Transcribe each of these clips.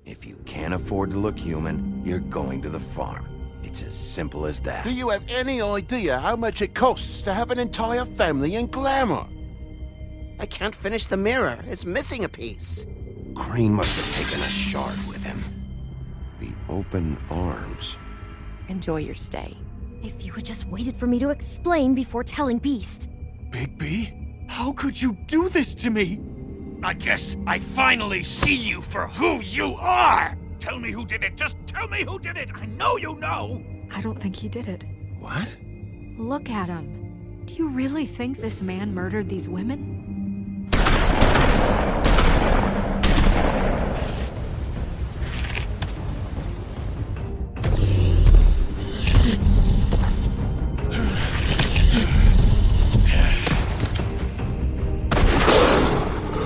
If you can't afford to look human, you're going to the farm. It's as simple as that. Do you have any idea how much it costs to have an entire family in glamour? I can't finish the mirror. It's missing a piece. Crane must have taken a shard with him. The open arms. Enjoy your stay. If you had just waited for me to explain before telling Beast. Bigby? How could you do this to me? I guess I finally see you for who you are! Tell me who did it! Just tell me who did it! I know you know! I don't think he did it. What? Look at him. Do you really think this man murdered these women?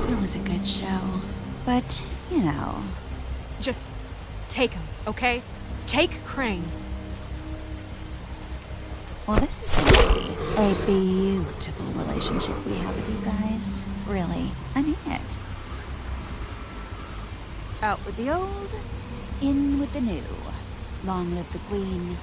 It was a good show, but, you know... Just take him, okay? Take Crane. Well, this is gonna be a beautiful relationship we have with you guys. Really, I mean it. Out with the old, in with the new. Long live the Queen.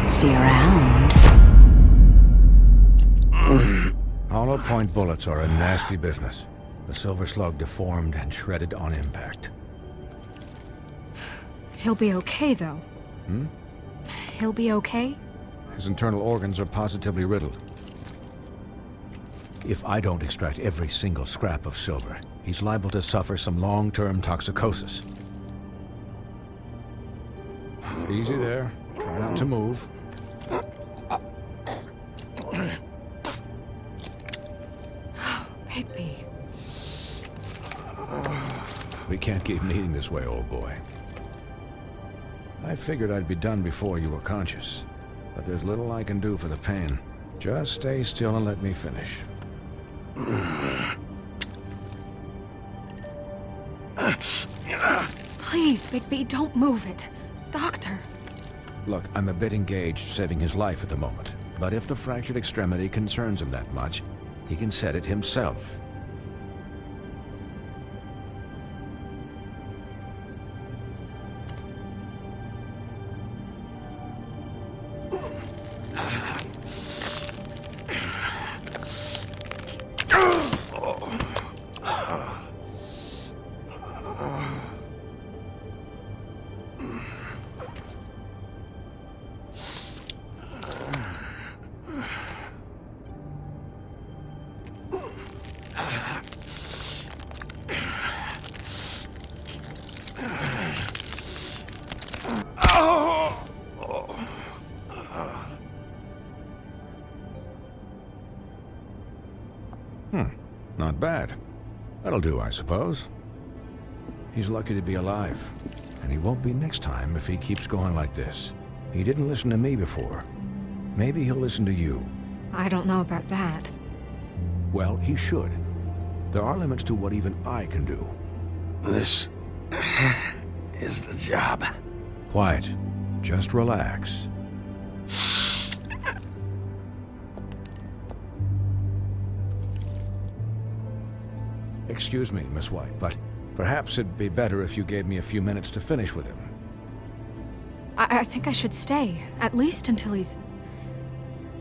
See you around. Hollow point bullets are a nasty business. The silver slug deformed and shredded on impact. He'll be okay, though. Hmm? He'll be okay? His internal organs are positively riddled. If I don't extract every single scrap of silver, he's liable to suffer some long-term toxicosis. Easy there. Try not to move. Bigby. We can't keep needing this way, old boy. I figured I'd be done before you were conscious, but there's little I can do for the pain. Just stay still and let me finish. Please, Bigby, don't move it. Doctor. Look, I'm a bit engaged saving his life at the moment, but if the fractured extremity concerns him that much, he can set it himself. Not bad. That'll do, I suppose. He's lucky to be alive, and he won't be next time if he keeps going like this. He didn't listen to me before. Maybe he'll listen to you. I don't know about that. Well, he should. There are limits to what even I can do. This is the job. Quiet. Just relax. Excuse me, Miss White, but perhaps it'd be better if you gave me a few minutes to finish with him. I think I should stay, at least until he's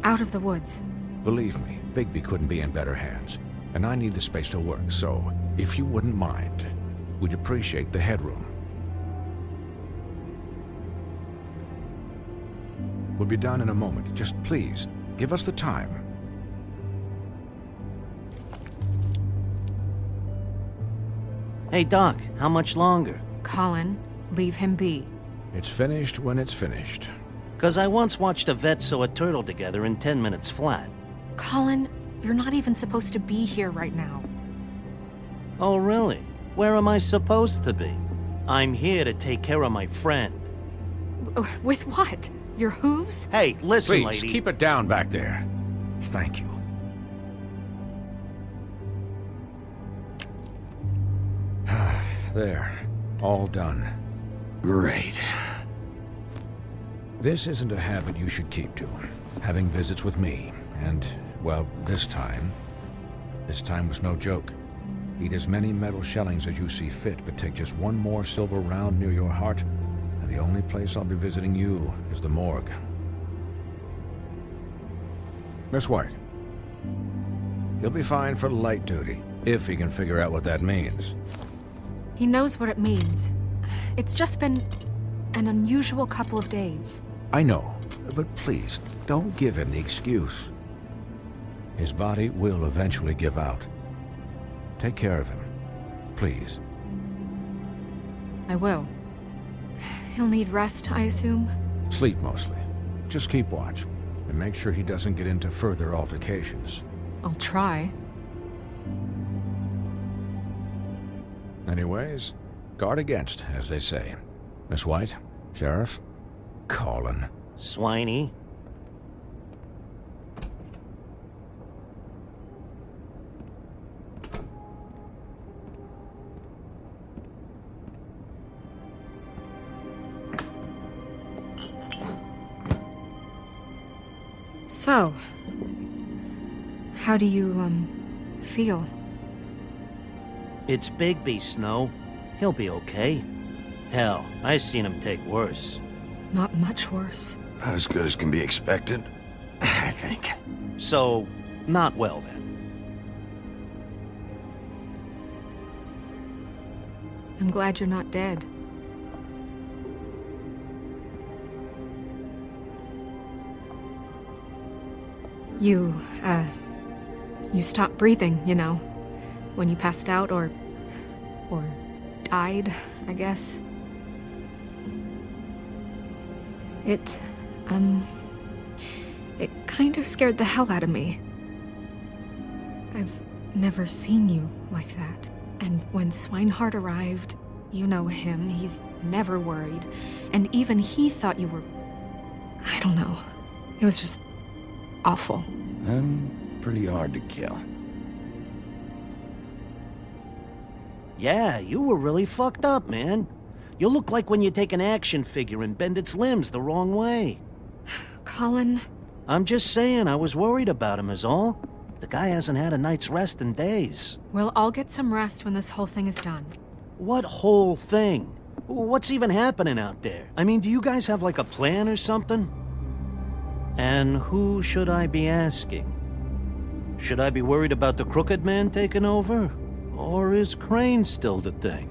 Out of the woods. Believe me, Bigby couldn't be in better hands. And I need the space to work, so if you wouldn't mind, we'd appreciate the headroom. We'll be done in a moment. Just please, give us the time. Hey, Doc, how much longer? Colin, leave him be. It's finished when it's finished. 'Cause I once watched a vet sew a turtle together in 10 minutes flat. Colin, you're not even supposed to be here right now. Oh, really? Where am I supposed to be? I'm here to take care of my friend. With what? Your hooves? Hey, listen, Please, lady. keep it down back there. Thank you. There. All done. Great. This isn't a habit you should keep to. Having visits with me. And, well, this time was no joke. Eat as many metal shellings as you see fit, but take just one more silver round near your heart, and the only place I'll be visiting you is the morgue. Miss White. He'll be fine for light duty, if he can figure out what that means. He knows what it means. It's just been an unusual couple of days. I know, but please, don't give him the excuse. His body will eventually give out. Take care of him, please. I will. He'll need rest, I assume? Sleep mostly. Just keep watch, and make sure he doesn't get into further altercations. I'll try. Anyways, guard against, as they say. Miss White, Sheriff, Colin. Swiney. So, how do you, feel? It's Bigby, Snow. He'll be okay. Hell, I seen him take worse. Not much worse. Not as good as can be expected, I think. So, not well then. I'm glad you're not dead. You stopped breathing, you know, when you passed out or died, I guess. It kind of scared the hell out of me. I've never seen you like that. And when Swinehart arrived, you know him, he's never worried. And even he thought you were... I don't know. It was just awful. And pretty hard to kill. Yeah, you were really fucked up, man. You look like when you take an action figure and bend its limbs the wrong way. Colin... I'm just saying, I was worried about him is all. The guy hasn't had a night's rest in days. We'll all get some rest when this whole thing is done. What whole thing? What's even happening out there? I mean, do you guys have like a plan or something? And who should I be asking? Should I be worried about the Crooked Man taking over? Or is Crane still the thing?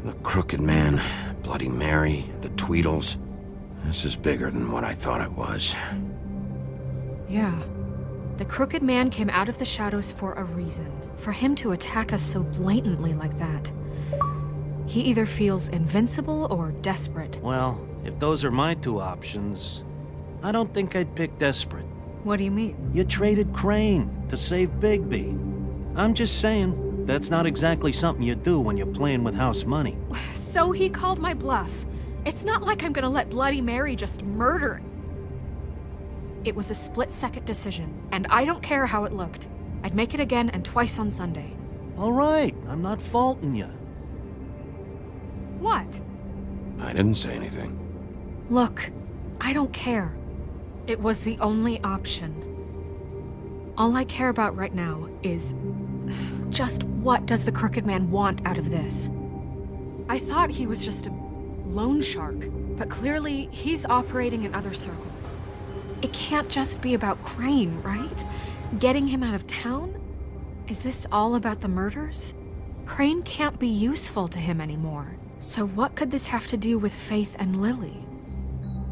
The Crooked Man, Bloody Mary, the Tweedles. This is bigger than what I thought it was. Yeah. The Crooked Man came out of the shadows for a reason. For him to attack us so blatantly like that. He either feels invincible or desperate. Well, if those are my two options, I don't think I'd pick desperate. What do you mean? You traded Crane to save Bigby. I'm just saying, that's not exactly something you do when you're playing with house money. So he called my bluff. It's not like I'm gonna let Bloody Mary just murder. It was a split-second decision, and I don't care how it looked. I'd make it again and twice on Sunday. All right, I'm not faulting you. What? I didn't say anything. Look, I don't care. It was the only option. All I care about right now is just what does the Crooked Man want out of this? I thought he was just a loan shark, but clearly he's operating in other circles. It can't just be about Crane, right? Getting him out of town? Is this all about the murders? Crane can't be useful to him anymore. So what could this have to do with Faith and Lily?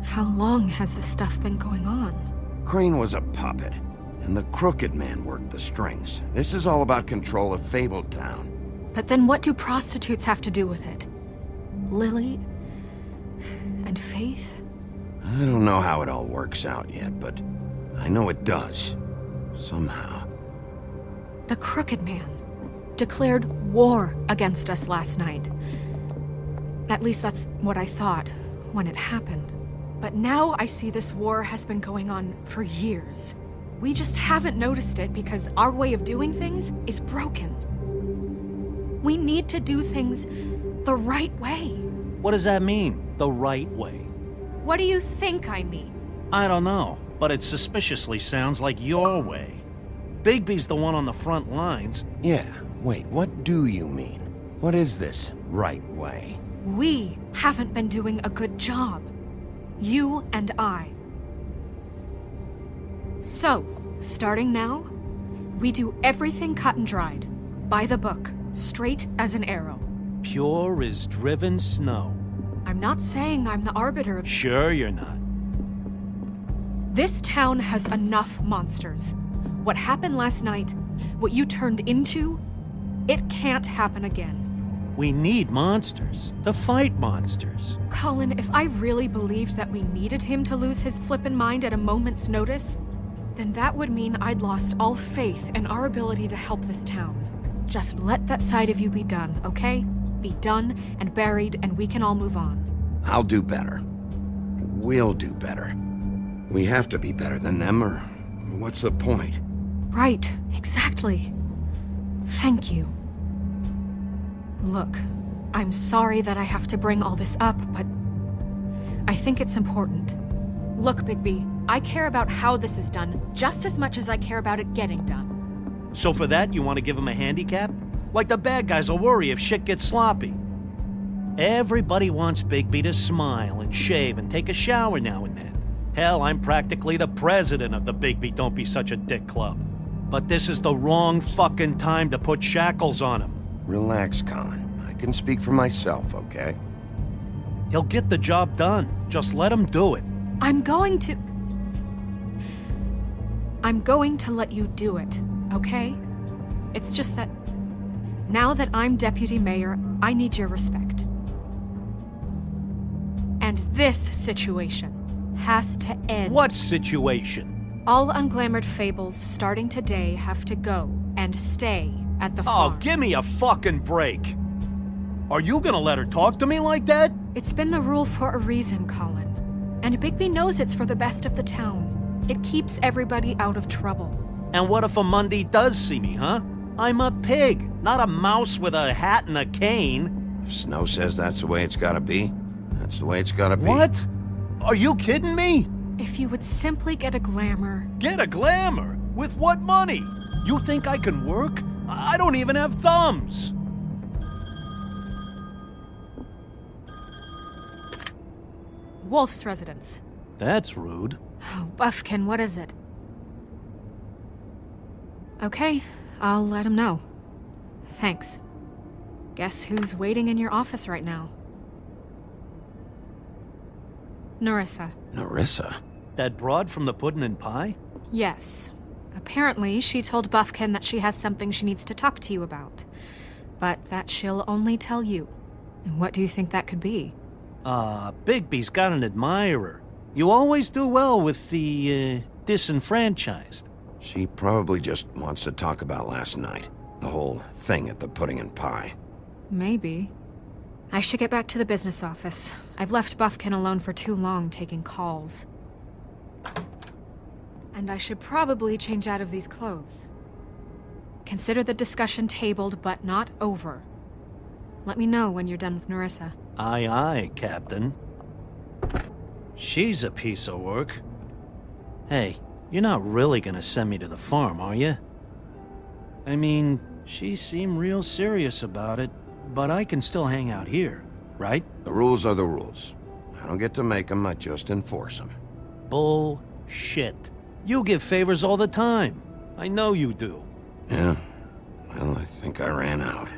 How long has this stuff been going on? Crane was a puppet, and the Crooked Man worked the strings. This is all about control of Fabletown. But then what do prostitutes have to do with it? Lily? And Faith? I don't know how it all works out yet, but I know it does. Somehow. The Crooked Man declared war against us last night. At least that's what I thought when it happened. But now I see this war has been going on for years. We just haven't noticed it because our way of doing things is broken. We need to do things the right way. What does that mean, the right way? What do you think I mean? I don't know, but it suspiciously sounds like your way. Bigby's the one on the front lines. Yeah, wait, what do you mean? What is this right way? We haven't been doing a good job. You and I. So, starting now, we do everything cut and dried, by the book, straight as an arrow. Pure as driven snow. I'm not saying I'm the arbiter of... Sure you're not. This town has enough monsters. What happened last night, what you turned into, it can't happen again. We need monsters. To fight monsters. Colin, if I really believed that we needed him to lose his flippin' mind at a moment's notice, then that would mean I'd lost all faith in our ability to help this town. Just let that side of you be done, okay? Be done and buried, and we can all move on. I'll do better. We'll do better. We have to be better than them, or what's the point? Right, exactly. Thank you. Look, I'm sorry that I have to bring all this up, but I think it's important. Look, Bigby, I care about how this is done just as much as I care about it getting done. So for that, you want to give him a handicap? Like the bad guys will worry if shit gets sloppy. Everybody wants Bigby to smile and shave and take a shower now and then. Hell, I'm practically the president of the Bigby Don't Be Such a Dick Club. But this is the wrong fucking time to put shackles on him. Relax, Colin. I can speak for myself, okay? He'll get the job done. Just let him do it. I'm going to let you do it, okay? It's just that now that I'm deputy mayor, I need your respect. And this situation has to end. What situation? All unglamored fables starting today have to go and stay at the farm. Oh, give me a fucking break. Are you gonna let her talk to me like that? It's been the rule for a reason, Colin. And Bigby knows it's for the best of the town. It keeps everybody out of trouble. And what if a Monday does see me, huh? I'm a pig, not a mouse with a hat and a cane. If Snow says that's the way it's gotta be, that's the way it's gotta be. What? Are you kidding me? If you would simply get a glamour... Get a glamour? With what money? You think I can work? I don't even have thumbs. Wolf's residence. That's rude. Oh, Buffkin, what is it? Okay, I'll let him know. Thanks. Guess who's waiting in your office right now? Nerissa. Nerissa? That broad from the puddin' and pie? Yes. Apparently, she told Buffkin that she has something she needs to talk to you about. But that she'll only tell you. And what do you think that could be? Bigby's got an admirer. You always do well with the, disenfranchised. She probably just wants to talk about last night. The whole thing at the pudding and pie. Maybe. I should get back to the business office. I've left Buffkin alone for too long taking calls. And I should probably change out of these clothes. Consider the discussion tabled, but not over. Let me know when you're done with Nerissa. Aye, aye, Captain. She's a piece of work. Hey, you're not really gonna send me to the farm, are you? I mean, she seemed real serious about it, but I can still hang out here, right? The rules are the rules. I don't get to make them, I just enforce them. Bull Shit. You give favors all the time. I know you do. Yeah. Well, I think I ran out.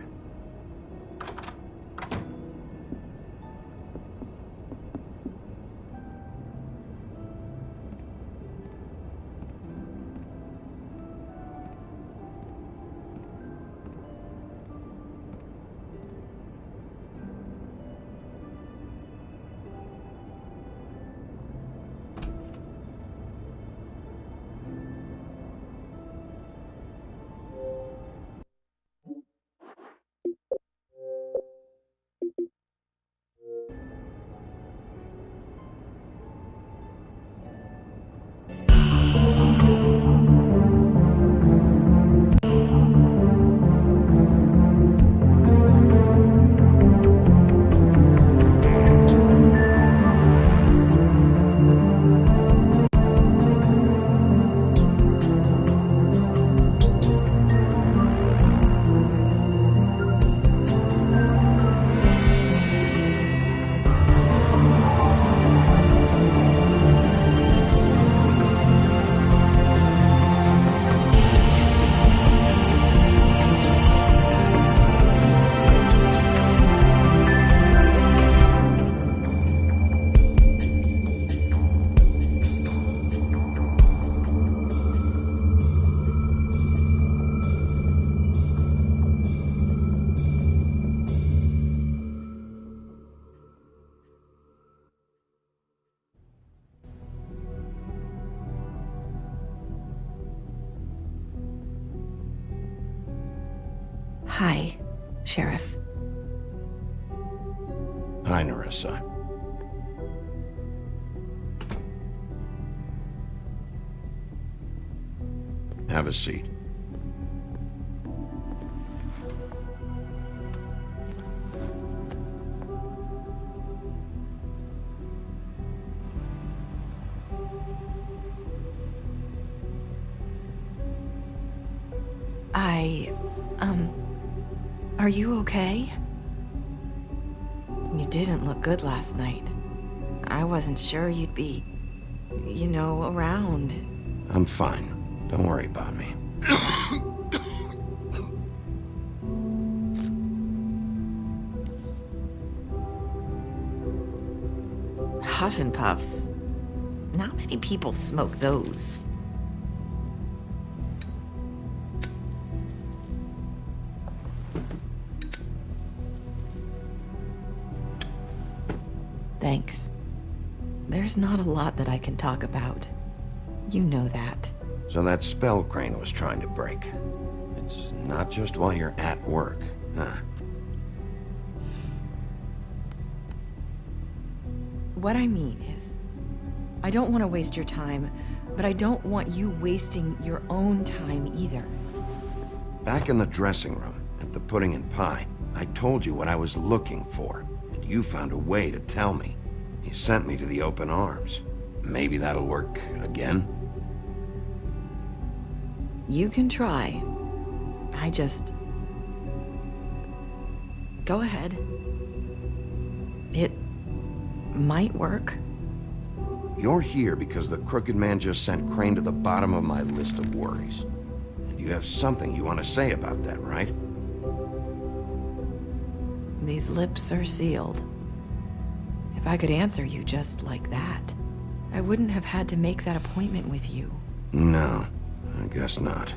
Hi, Sheriff. Hi, Nerissa. Have a seat. Are you okay? You didn't look good last night. I wasn't sure you'd be, around. I'm fine. Don't worry about me. Huff and puffs. Not many people smoke those. Thanks. There's not a lot that I can talk about. You know that. So that spell Crane was trying to break. It's not just while you're at work, huh? What I mean is, I don't want to waste your time, but I don't want you wasting your own time either. Back in the dressing room, at the pudding and pie, I told you what I was looking for, and you found a way to tell me. You sent me to the open arms. Maybe that'll work again? You can try. Go ahead. It might work. You're here because the crooked man just sent Crane to the bottom of my list of worries. And you have something you want to say about that, right? These lips are sealed. If I could answer you just like that, I wouldn't have had to make that appointment with you. No, I guess not.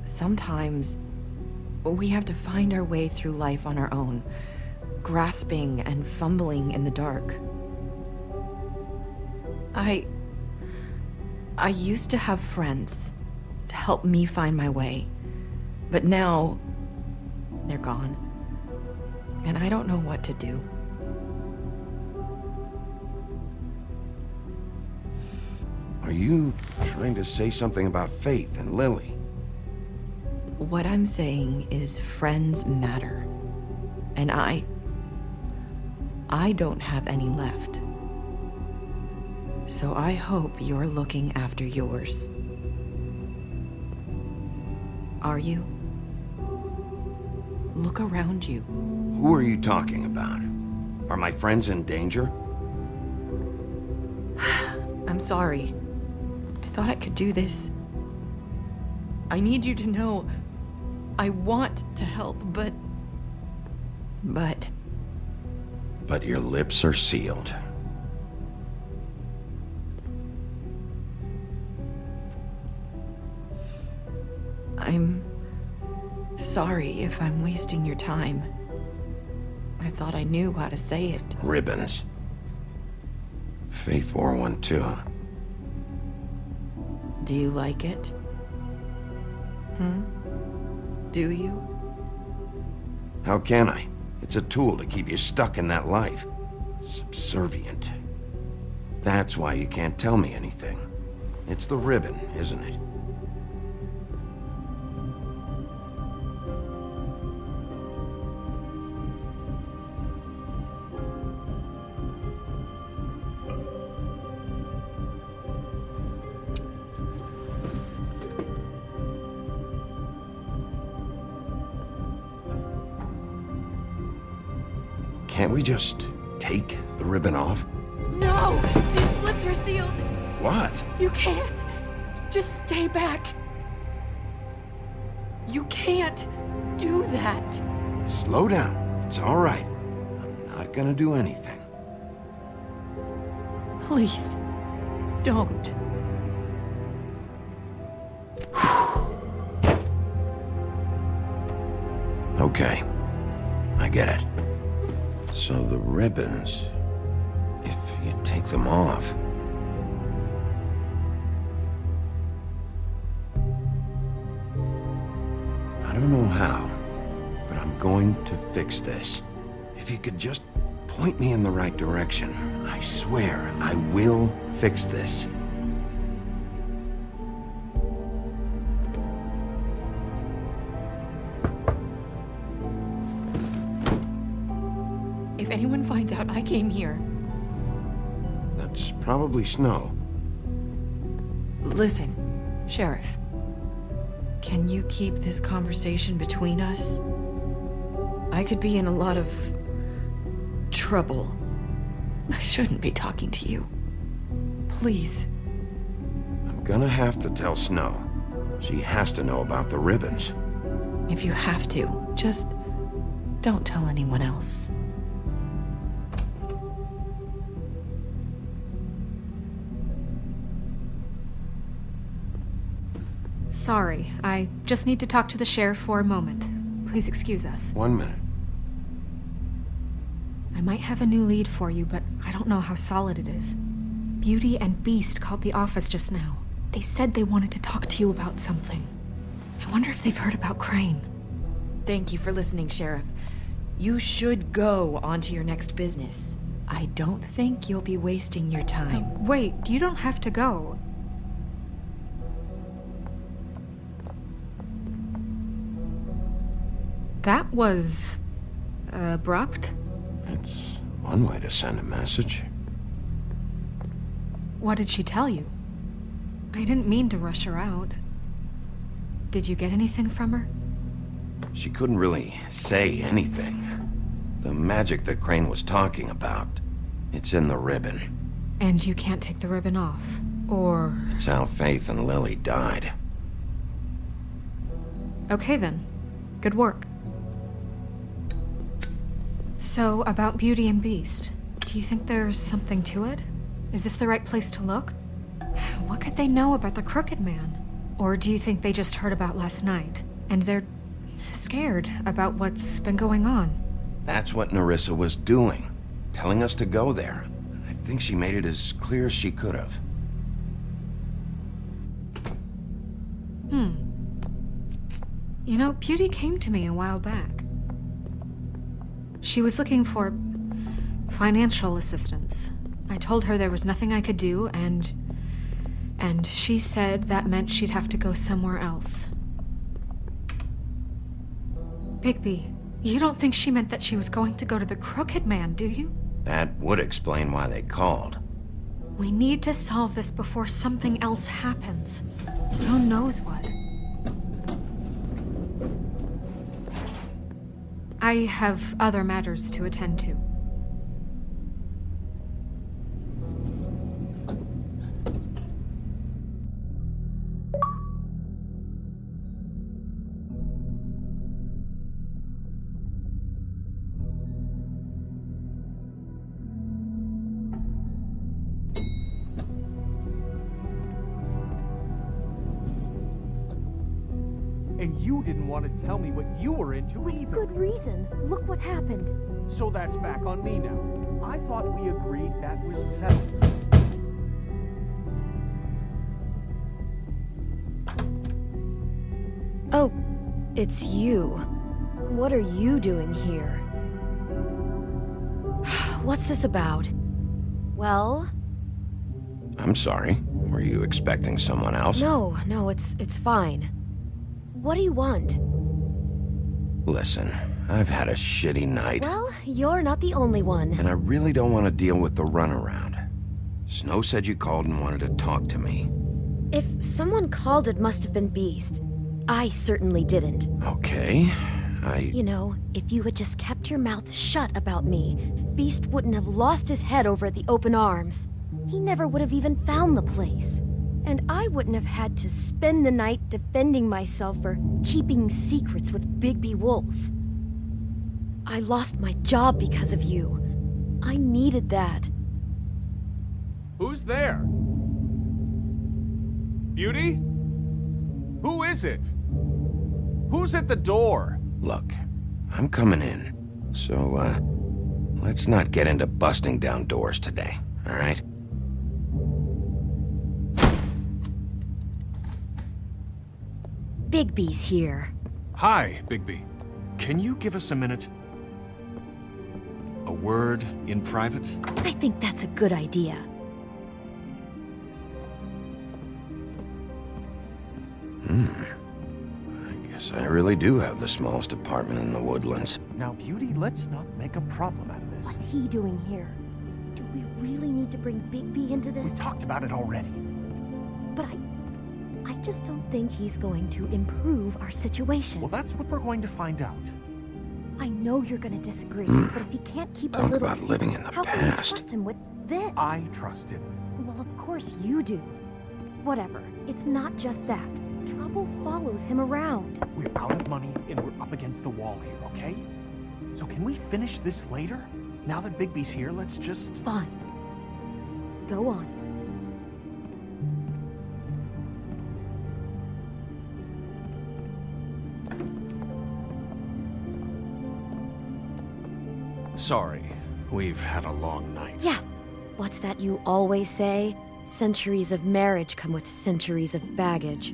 Sometimes, we have to find our way through life on our own, grasping and fumbling in the dark. I used to have friends to help me find my way, but now they're gone, and I don't know what to do. Are you trying to say something about Faith and Lily? What I'm saying is friends matter, and I don't have any left. So I hope you're looking after yours. Are you? Look around you. Who are you talking about? Are my friends in danger? I'm sorry. I thought I could do this. I need you to know I want to help, but your lips are sealed. I'm sorry if I'm wasting your time. I thought I knew how to say it. Ribbons. Faith wore one too. Do you like it? Do you? How can I? It's a tool to keep you stuck in that life. Subservient. That's why you can't tell me anything. It's the ribbon, isn't it? Can't we just take the ribbon off? No! These lips are sealed! What? You can't! Just stay back! You can't do that! Slow down. It's all right. I'm not gonna do anything. Please, don't. Okay. I get it. So the ribbons, if you take them off... I don't know how, but I'm going to fix this. If you could just point me in the right direction, I swear I will fix this. If anyone finds out I came here... That's probably Snow. Listen, Sheriff. Can you keep this conversation between us? I could be in a lot of... trouble. I shouldn't be talking to you. Please. I'm gonna have to tell Snow. She has to know about the ribbons. If you have to, just don't tell anyone else. Sorry, I just need to talk to the sheriff for a moment. Please excuse us. 1 minute. I might have a new lead for you, but I don't know how solid it is. Beauty and Beast called the office just now. They said they wanted to talk to you about something. I wonder if they've heard about Crane. Thank you for listening, Sheriff. You should go on to your next business. I don't think you'll be wasting your time. Wait, you don't have to go. That was... abrupt? It's one way to send a message. What did she tell you? I didn't mean to rush her out. Did you get anything from her? She couldn't really say anything. The magic that Crane was talking about, it's in the ribbon. And you can't take the ribbon off, or... It's how Faith and Lily died. Okay then. Good work. So, about Beauty and Beast, do you think there's something to it? Is this the right place to look? What could they know about the Crooked Man? Or do you think they just heard about last night, and they're scared about what's been going on? That's what Nerissa was doing, telling us to go there. I think she made it as clear as she could have. You know, Beauty came to me a while back. She was looking for financial assistance. I told her there was nothing I could do, and she said that meant she'd have to go somewhere else. Bigby, you don't think she meant that she was going to go to the Crooked Man, do you? That would explain why they called. We need to solve this before something else happens. Who knows what? I have other matters to attend to. You didn't want to tell me what you were into either. Good reason. Look what happened. So that's back on me now. I thought we agreed that was settled. Oh, it's you. What are you doing here? What's this about? Well? I'm sorry. Were you expecting someone else? No, it's fine. What do you want? Listen, I've had a shitty night. Well, you're not the only one. And I really don't want to deal with the runaround. Snow said you called and wanted to talk to me. If someone called, it must have been Beast. I certainly didn't. Okay, You know, if you had just kept your mouth shut about me, Beast wouldn't have lost his head over at the open arms. He never would have even found the place. And I wouldn't have had to spend the night defending myself for keeping secrets with Bigby Wolf. I lost my job because of you. I needed that. Who's there? Beauty? Who is it? Who's at the door? Look, I'm coming in. So, let's not get into busting down doors today, all right? Bigby's here. Hi, Bigby. Can you give us a minute? A word in private? I think that's a good idea. I guess I really do have the smallest apartment in the Woodlands. Now, Beauty, let's not make a problem out of this. What's he doing here? Do we really need to bring Bigby into this? We talked about it already. But I just don't think he's going to improve our situation. Well, that's what we're going to find out. I know you're going to disagree, but if he can't keep Talk a little about living in the how can you past. trust him with this? I trust him. Well, of course you do. Whatever. It's not just that. Trouble follows him around. We're out of money and we're up against the wall here, okay? So can we finish this later? Now that Bigby's here, let's just... Fine. Go on. Sorry, we've had a long night. Yeah. What's that you always say? Centuries of marriage come with centuries of baggage.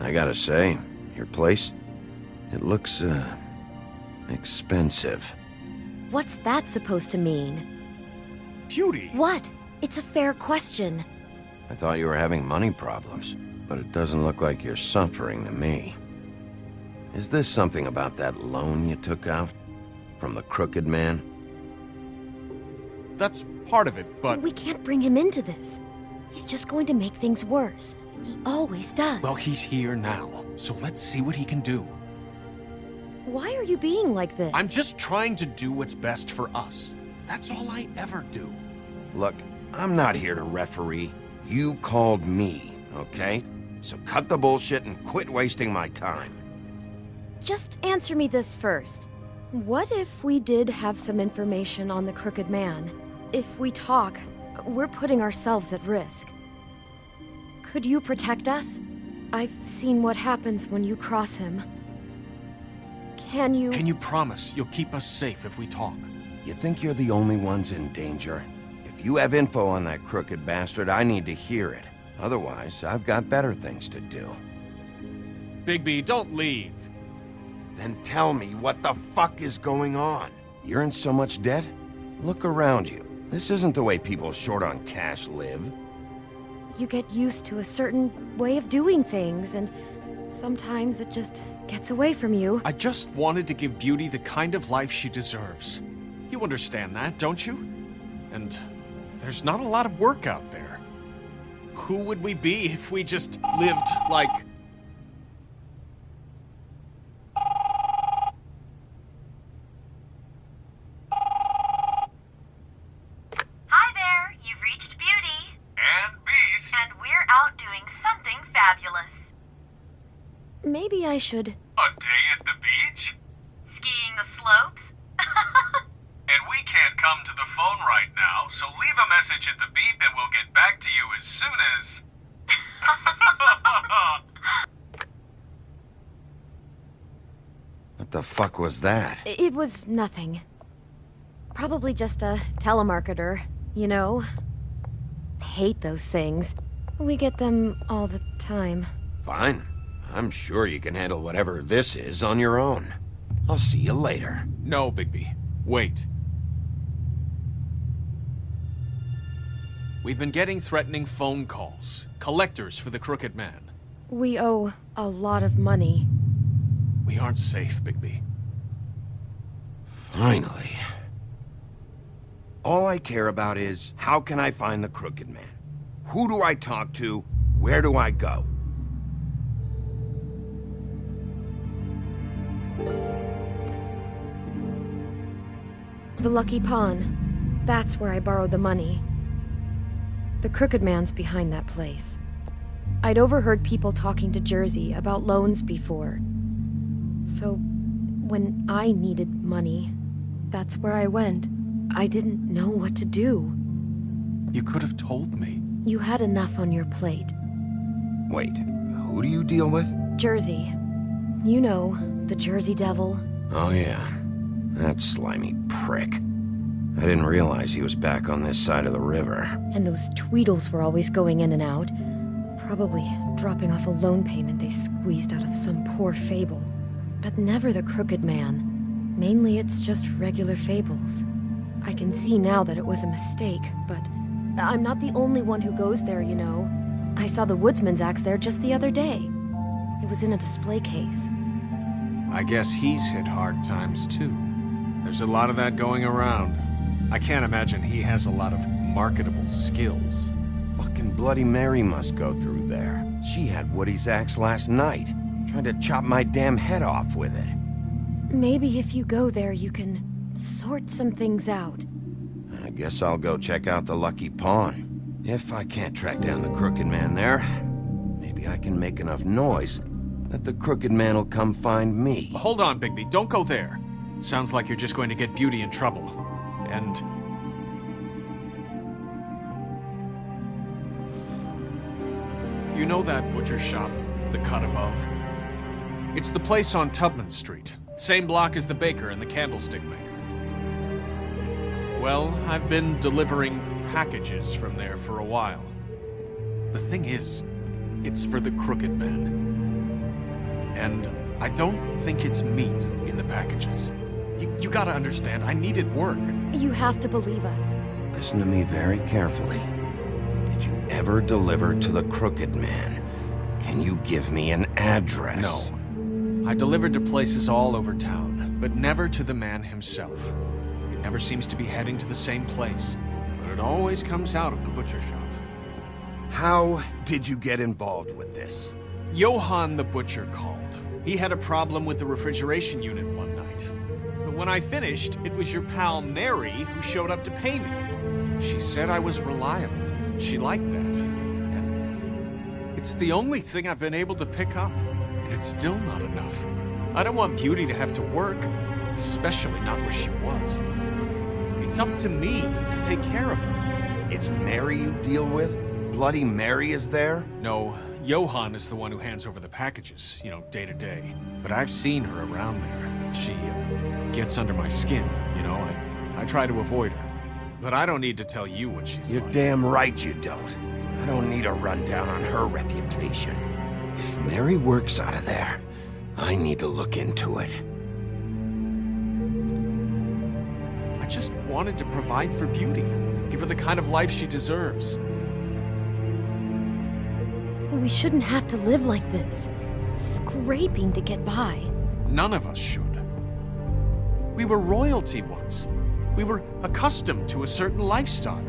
I gotta say, your place, it looks, expensive. What's that supposed to mean? Beauty! What? It's a fair question. I thought you were having money problems, but it doesn't look like you're suffering to me. Is this something about that loan you took out? From the crooked man? That's part of it, but... We can't bring him into this. He's just going to make things worse. He always does. Well, he's here now, so let's see what he can do. Why are you being like this? I'm just trying to do what's best for us. That's all I ever do. Look, I'm not here to referee. You called me, okay? So cut the bullshit and quit wasting my time. Just answer me this first. What if we did have some information on the crooked man? If we talk, we're putting ourselves at risk. Could you protect us? I've seen what happens when you cross him. Can you... Can you promise you'll keep us safe if we talk? You think you're the only ones in danger? If you have info on that crooked bastard, I need to hear it. Otherwise, I've got better things to do. Bigby, don't leave. Then tell me what the fuck is going on? You're in so much debt? Look around you. This isn't the way people short on cash live. You get used to a certain way of doing things, and sometimes it just gets away from you. I just wanted to give Beauty the kind of life she deserves. You understand that, don't you? And there's not a lot of work out there. Who would we be if we just lived like... Hi there, you've reached Beauty. And Beast. And we're out doing something fabulous. Maybe I should... A day at the beach? Skiing the slopes? And we can't come to the phone right now, so leave a message at the beep and we'll get back to you as soon as... What the fuck was that? It was nothing. Probably just a telemarketer, you know? Hate those things. We get them all the time. Fine. I'm sure you can handle whatever this is on your own. I'll see you later. No, Bigby. Wait. We've been getting threatening phone calls. Collectors for the Crooked Man. We owe a lot of money. We aren't safe, Bigby. Finally. All I care about is, how can I find the Crooked Man? Who do I talk to? Where do I go? The Lucky Pawn. That's where I borrowed the money. The Crooked Man's behind that place. I'd overheard people talking to Jersey about loans before. So, when I needed money, that's where I went. I didn't know what to do. You could have told me. You had enough on your plate. Wait, who do you deal with? Jersey. You know, the Jersey Devil. Oh yeah, that slimy prick. I didn't realize he was back on this side of the river. And those Tweedles were always going in and out. Probably dropping off a loan payment they squeezed out of some poor fable. But never the Crooked Man. Mainly it's just regular fables. I can see now that it was a mistake, but I'm not the only one who goes there, you know. I saw the Woodsman's axe there just the other day. It was in a display case. I guess he's hit hard times too. There's a lot of that going around. I can't imagine he has a lot of marketable skills. Fucking Bloody Mary must go through there. She had Woody's axe last night. Tried to chop my damn head off with it. Maybe if you go there, you can sort some things out. I guess I'll go check out the Lucky Pawn. If I can't track down the Crooked Man there, maybe I can make enough noise that the Crooked Man will come find me. Hold on, Bigby. Don't go there. Sounds like you're just going to get Beauty in trouble. And... you know that butcher shop, the cut above? It's the place on Tubman Street. Same block as the baker and the candlestick maker. Well, I've been delivering packages from there for a while. The thing is, it's for the Crooked Man. And I don't think it's meat in the packages. You gotta understand, I needed work. You have to believe us. Listen to me very carefully. Did you ever deliver to the Crooked Man? Can you give me an address? No. I delivered to places all over town, but never to the man himself. It never seems to be heading to the same place, but it always comes out of the butcher shop. How did you get involved with this? Johann the butcher called. He had a problem with the refrigeration unit one night. But when I finished, it was your pal Mary who showed up to pay me. She said I was reliable. She liked that. And it's the only thing I've been able to pick up. And it's still not enough. I don't want Beauty to have to work, especially not where she was. It's up to me to take care of her. It's Mary you deal with? Bloody Mary is there? No, Johann is the one who hands over the packages, day to day. But I've seen her around there. She gets under my skin, I try to avoid her. But I don't need to tell you what she's You're like. damn right you don't. I don't need a rundown on her reputation. If Mary works out of there, I need to look into it. I just wanted to provide for Beauty. Give her the kind of life she deserves. We shouldn't have to live like this. Scraping to get by. None of us should. We were royalty once. We were accustomed to a certain lifestyle.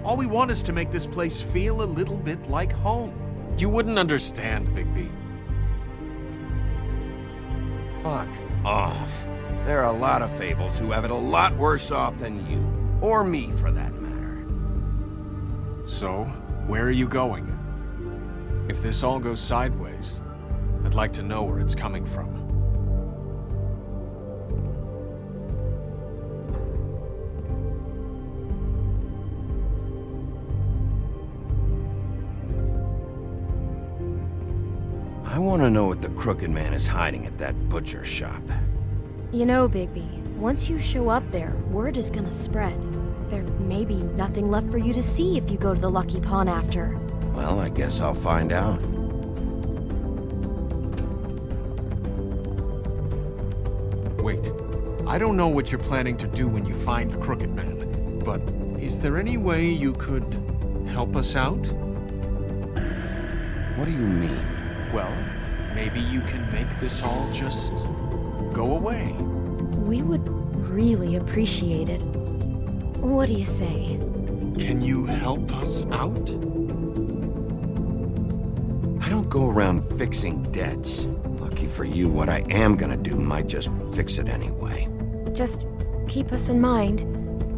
All we want is to make this place feel a little bit like home. You wouldn't understand, Bigby. Fuck off. There are a lot of fables who have it a lot worse off than you. Or me, for that matter. So, where are you going? If this all goes sideways, I'd like to know where it's coming from. I want to know what the Crooked Man is hiding at that butcher shop. You know, Bigby, once you show up there, word is gonna spread. There may be nothing left for you to see if you go to the Lucky Pawn after. Well, I guess I'll find out. Wait. I don't know what you're planning to do when you find the Crooked Man, but is there any way you could help us out? What do you mean? Well, maybe you can make this all just go away. We would really appreciate it. What do you say? Can you help us out? I don't go around fixing debts. Lucky for you, what I am gonna do might just fix it anyway. Just keep us in mind,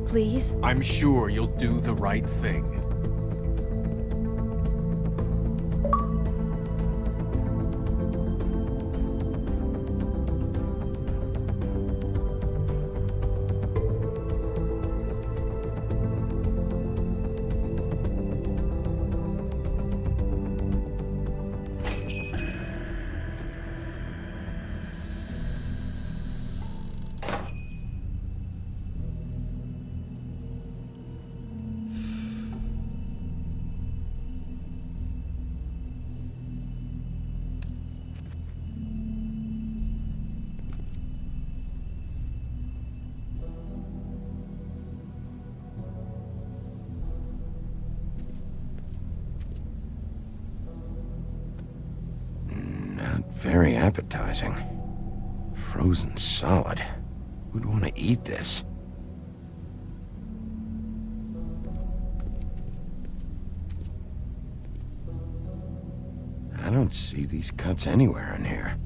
please. I'm sure you'll do the right thing. Very appetizing. Frozen solid. Who'd want to eat this? I don't see these cuts anywhere in here.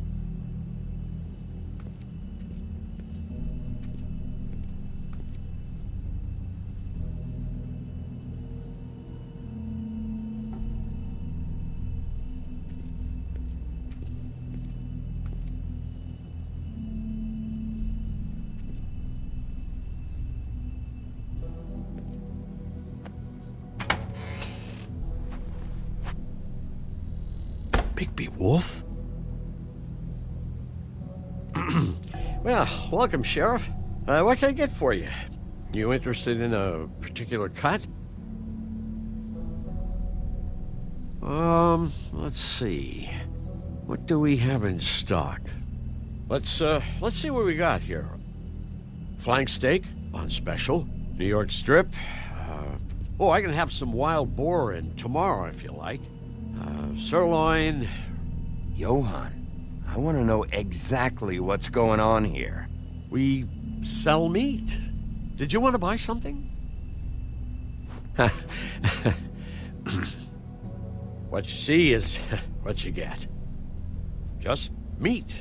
Bigby Wolf? Well, welcome, Sheriff. What can I get for you? You interested in a particular cut? Let's see. What do we have in stock? Let's see what we got here. Flank steak on special. New York strip. I can have some wild boar in tomorrow if you like. Sirloin. Johann, I want to know exactly what's going on here. We sell meat. Did you want to buy something? What you see is what you get. Just meat.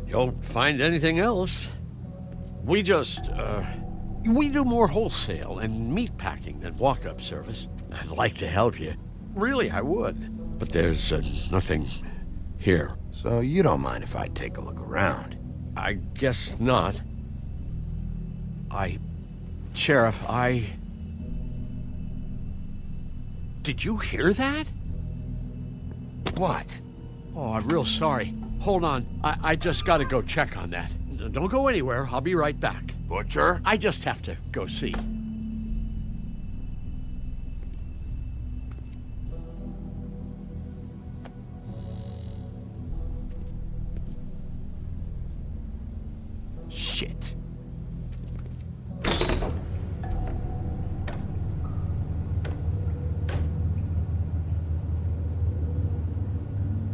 You don't find anything else. We do more wholesale and meat packing than walk-up service. I'd like to help you. Really, I would. But there's nothing here. So you don't mind if I take a look around? I guess not. Sheriff, Did you hear that? What? Oh, I'm real sorry. Hold on. I just gotta go check on that. Don't go anywhere. I'll be right back. Butcher? I just have to go see. Shit.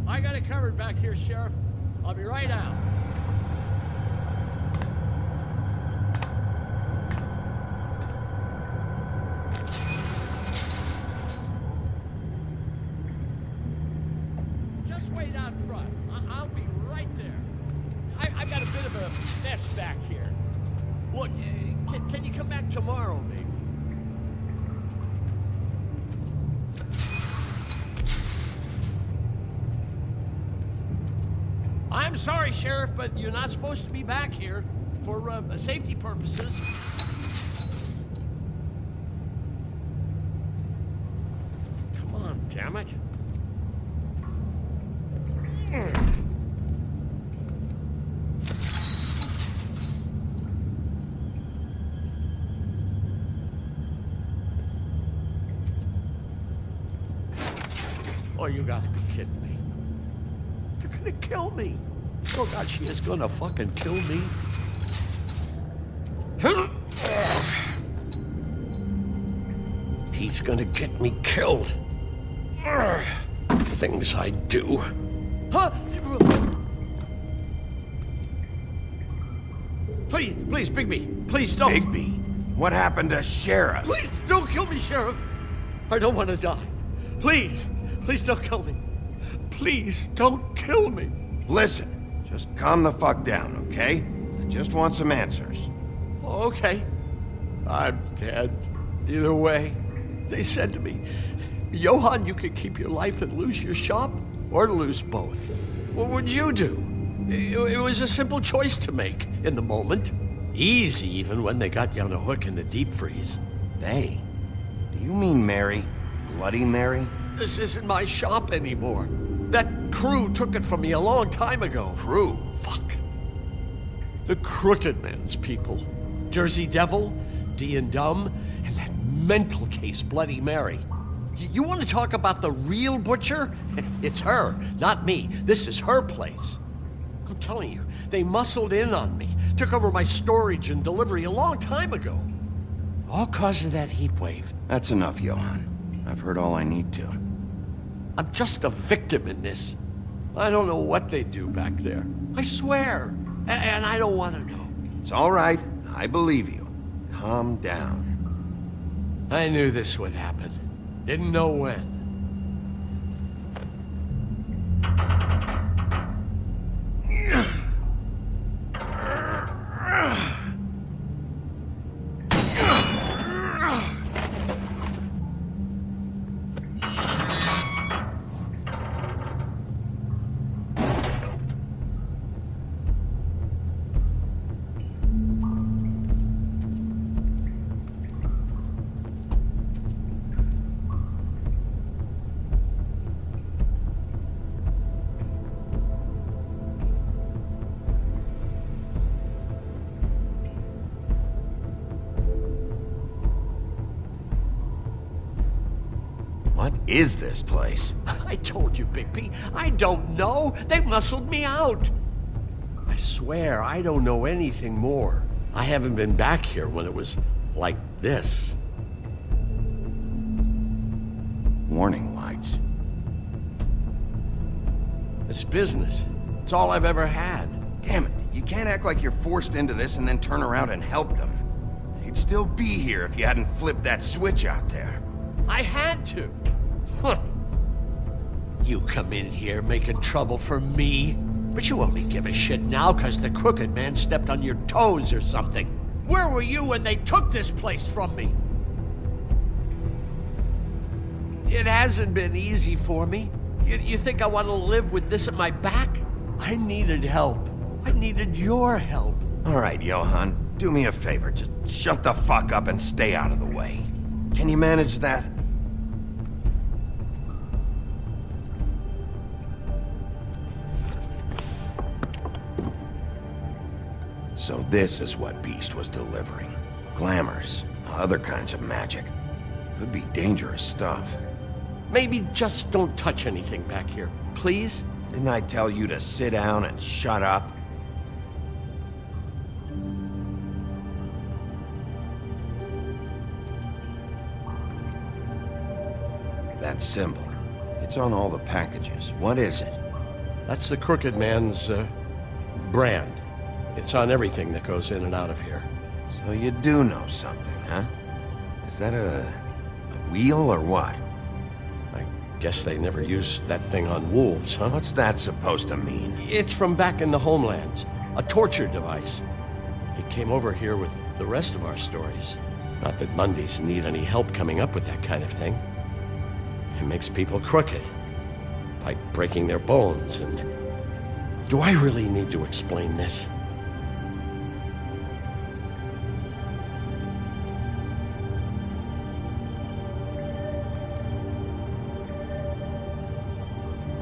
I got it covered back here, Sheriff. I'll be right out. Just wait out front. I'll be right there. I've got a bit of a mess back here. Look, can you come back tomorrow, maybe? I'm sorry, Sheriff, but you're not supposed to be back here for safety purposes. Come on, damn it. Oh, you gotta be kidding me. They're gonna kill me. Oh, God, she is gonna fucking kill me. He's gonna get me killed. Things I do. Huh? Please, please, Bigby. Please don't. Bigby? What happened to Sheriff? Please don't kill me, Sheriff. I don't want to die. Please, please don't kill me. Please don't kill me. Listen, just calm the fuck down, okay? I just want some answers. Okay. I'm dead. Either way. They said to me, Johann, you could keep your life and lose your shop, or lose both. What would you do? It was a simple choice to make in the moment. Easy, even when they got you on a hook in the deep freeze. They? Do you mean Mary? Bloody Mary? This isn't my shop anymore. That crew took it from me a long time ago. Crew? Fuck. The Crooked Man's people. Jersey Devil, D and Dumb, and that mental case, Bloody Mary. You want to talk about the real butcher? It's her, not me. This is her place. I'm telling you, they muscled in on me, took over my storage and delivery a long time ago. All cause of that heat wave. That's enough, Johann. I've heard all I need to. I'm just a victim in this. I don't know what they do back there. I swear. And I don't want to know. It's all right. I believe you. Calm down. I knew this would happen. Didn't know when. What is this place? I told you, Bigby. I don't know. They muscled me out. I swear I don't know anything more. I haven't been back here when it was like this. Warning lights. It's business. It's all I've ever had. Damn it. You can't act like you're forced into this and then turn around and help them. You'd still be here if you hadn't flipped that switch out there. I had to. Huh. You come in here making trouble for me, but you only give a shit now because the Crooked Man stepped on your toes or something. Where were you when they took this place from me? It hasn't been easy for me. You think I want to live with this at my back? I needed help. I needed your help. All right, Johann, do me a favor. Just shut the fuck up and stay out of the way. Can you manage that? So this is what Beast was delivering. Glamours, other kinds of magic. Could be dangerous stuff. Maybe just don't touch anything back here, please? Didn't I tell you to sit down and shut up? That symbol. It's on all the packages. What is it? That's the Crooked Man's, brand. It's on everything that goes in and out of here. So you do know something, huh? Is that a wheel or what? I guess they never used that thing on wolves, huh? What's that supposed to mean? It's from back in the homelands. A torture device. It came over here with the rest of our stories. Not that Mondays need any help coming up with that kind of thing. It makes people crooked. By breaking their bones and... Do I really need to explain this?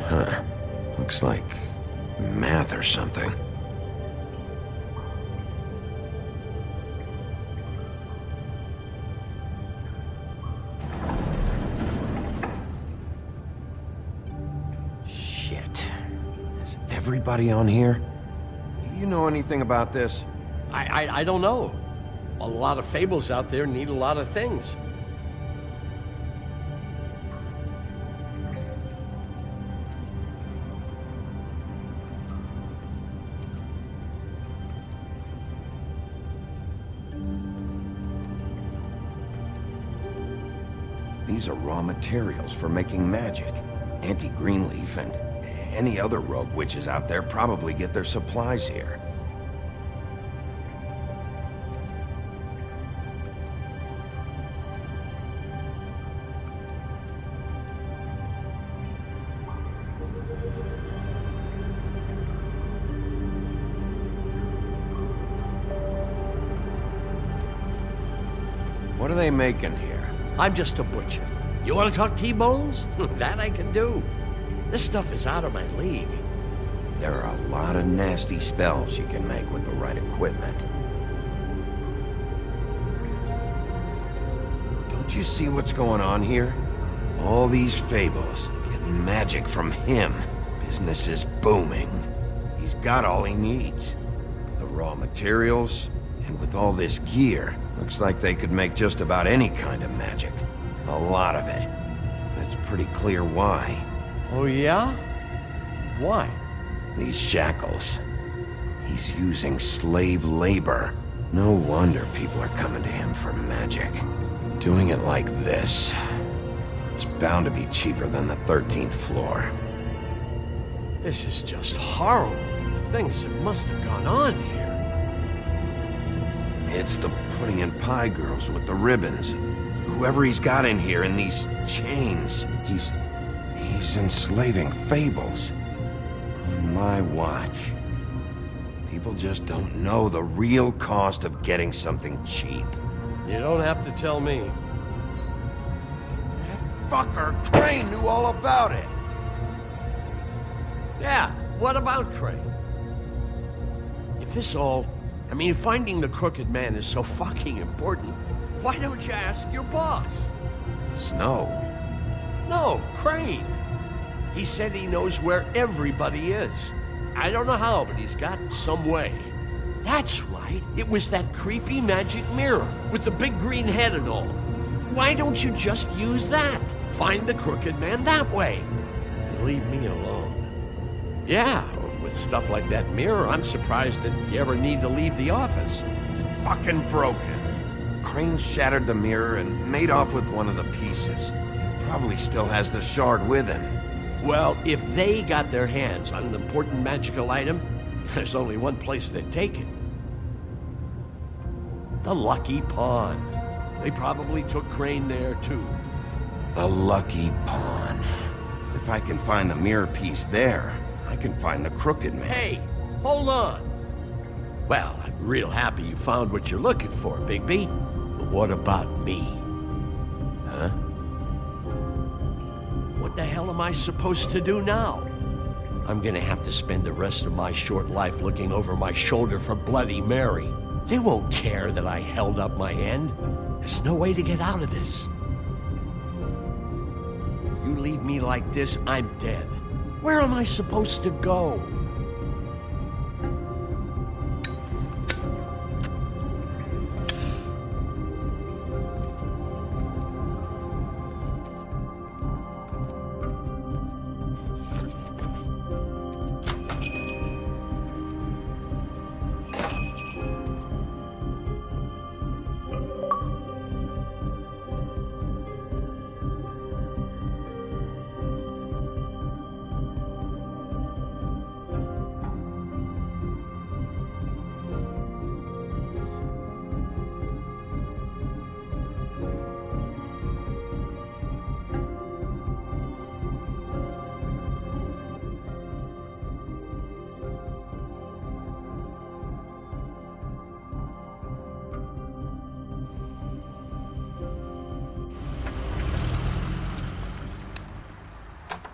Huh. Looks like math or something. everybody on here? You know anything about this? I don't know. A lot of fables out there need a lot of things. These are raw materials for making magic. Auntie Greenleaf and any other rogue witches out there probably get their supplies here. What are they making here? I'm just a butcher. You want to talk T-bones? That I can do. This stuff is out of my league. There are a lot of nasty spells you can make with the right equipment. Don't you see what's going on here? All these fables, getting magic from him. Business is booming. He's got all he needs. The raw materials, and with all this gear, looks like they could make just about any kind of magic. A lot of it. And it's pretty clear why. Oh yeah? Why? These shackles. He's using slave labor. No wonder people are coming to him for magic. Doing it like this. It's bound to be cheaper than the 13th floor. This is just horrible. The things that must have gone on here. It's the pudding and pie girls with the ribbons. Whoever he's got in here in these chains. He's enslaving fables. On my watch. People just don't know the real cost of getting something cheap. You don't have to tell me. That fucker Crane knew all about it. Yeah, what about Crane? If this all... I mean, if finding the crooked man is so fucking important, why don't you ask your boss? Snow? No, Crane. He said he knows where everybody is. I don't know how, but he's got some way. That's right. It was that creepy magic mirror with the big green head and all. Why don't you just use that? Find the crooked man that way. And leave me alone. Yeah, with stuff like that mirror, I'm surprised that you ever need to leave the office. It's fucking broken. Crane shattered the mirror and made off with one of the pieces. He probably still has the shard with him. Well, if they got their hands on an important magical item, there's only one place they'd take it. The Lucky Pond. They probably took Crane there, too. The Lucky Pond. If I can find the mirror piece there, I can find the crooked man. Hey, hold on. Well, I'm real happy you found what you're looking for, Bigby. But what about me? Huh? What the hell am I supposed to do now? I'm gonna have to spend the rest of my short life looking over my shoulder for Bloody Mary. They won't care that I held up my end. There's no way to get out of this. You leave me like this, I'm dead. Where am I supposed to go?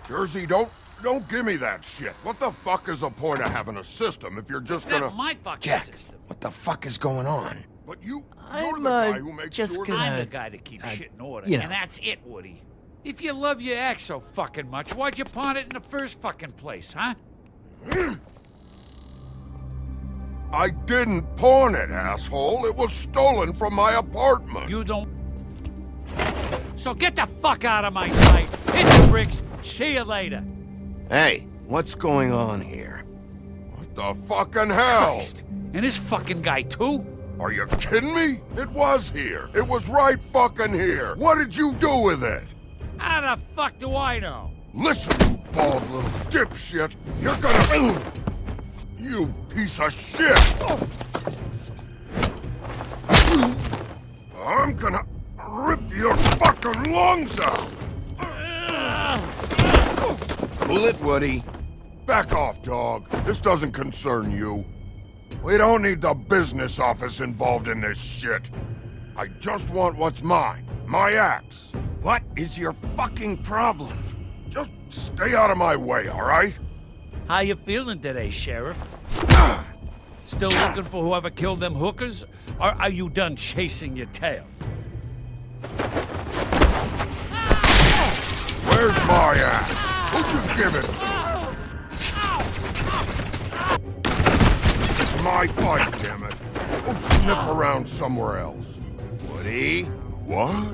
Jersey, don't give me that shit. What the fuck is the point of having a system if you're just gonna... That's my fucking Jack, system. what the fuck is going on? But you're I'm the guy who makes just sure... I'm the guy to keep shit in order, you know. and that's it, Woody. If you love your ex so fucking much, why'd you pawn it in the first fucking place, huh? I didn't pawn it, asshole. It was stolen from my apartment. You don't... So get the fuck out of my sight. Hit the bricks. See you later. Hey, what's going on here? What the fucking hell? Christ. And this fucking guy, too? Are you kidding me? It was here. It was right fucking here. What did you do with it? How the fuck do I know? Listen, you bald little dipshit. You're gonna... You piece of shit! I'm gonna rip your fucking lungs out! Cool it, Woody. Back off, dog. This doesn't concern you. We don't need the business office involved in this shit. I just want what's mine. My axe. What is your fucking problem? Just stay out of my way, all right? How you feeling today, Sheriff? Still looking for whoever killed them hookers? Or are you done chasing your tail? Where's my axe? Who'd you give it to? It's my fight, damn it. Go sniff around somewhere else. Woody? What?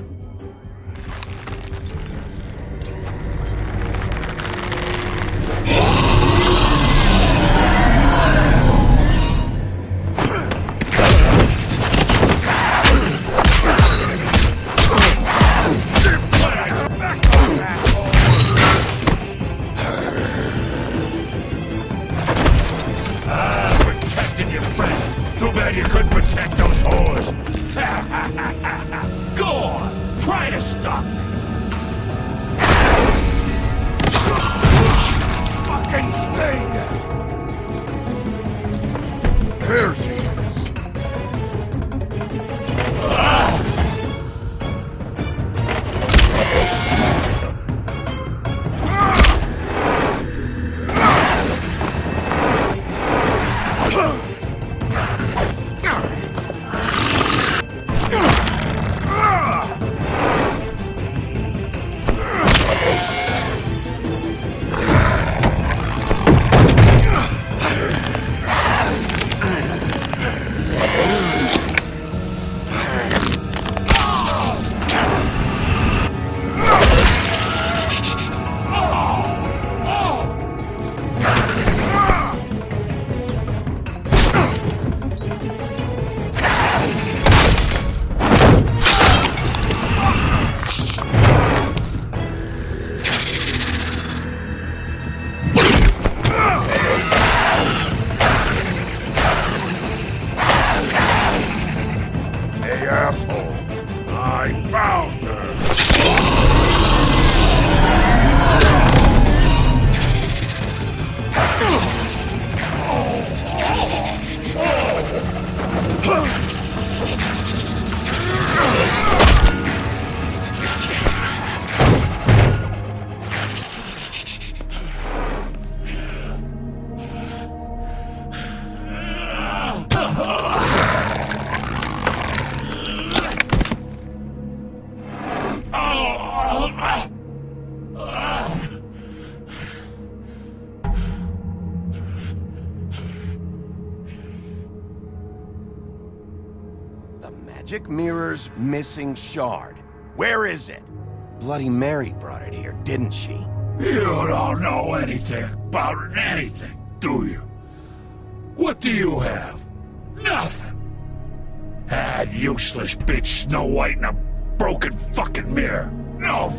Protecting your friend. Too bad you couldn't protect those whores. Go on. Try to stop me. Fucking stay down. There she is. Magic mirror's missing shard. Where is it? Bloody Mary brought it here, didn't she? You don't know anything about anything, do you? What do you have? Nothing. Had useless bitch Snow White and a broken fucking mirror. No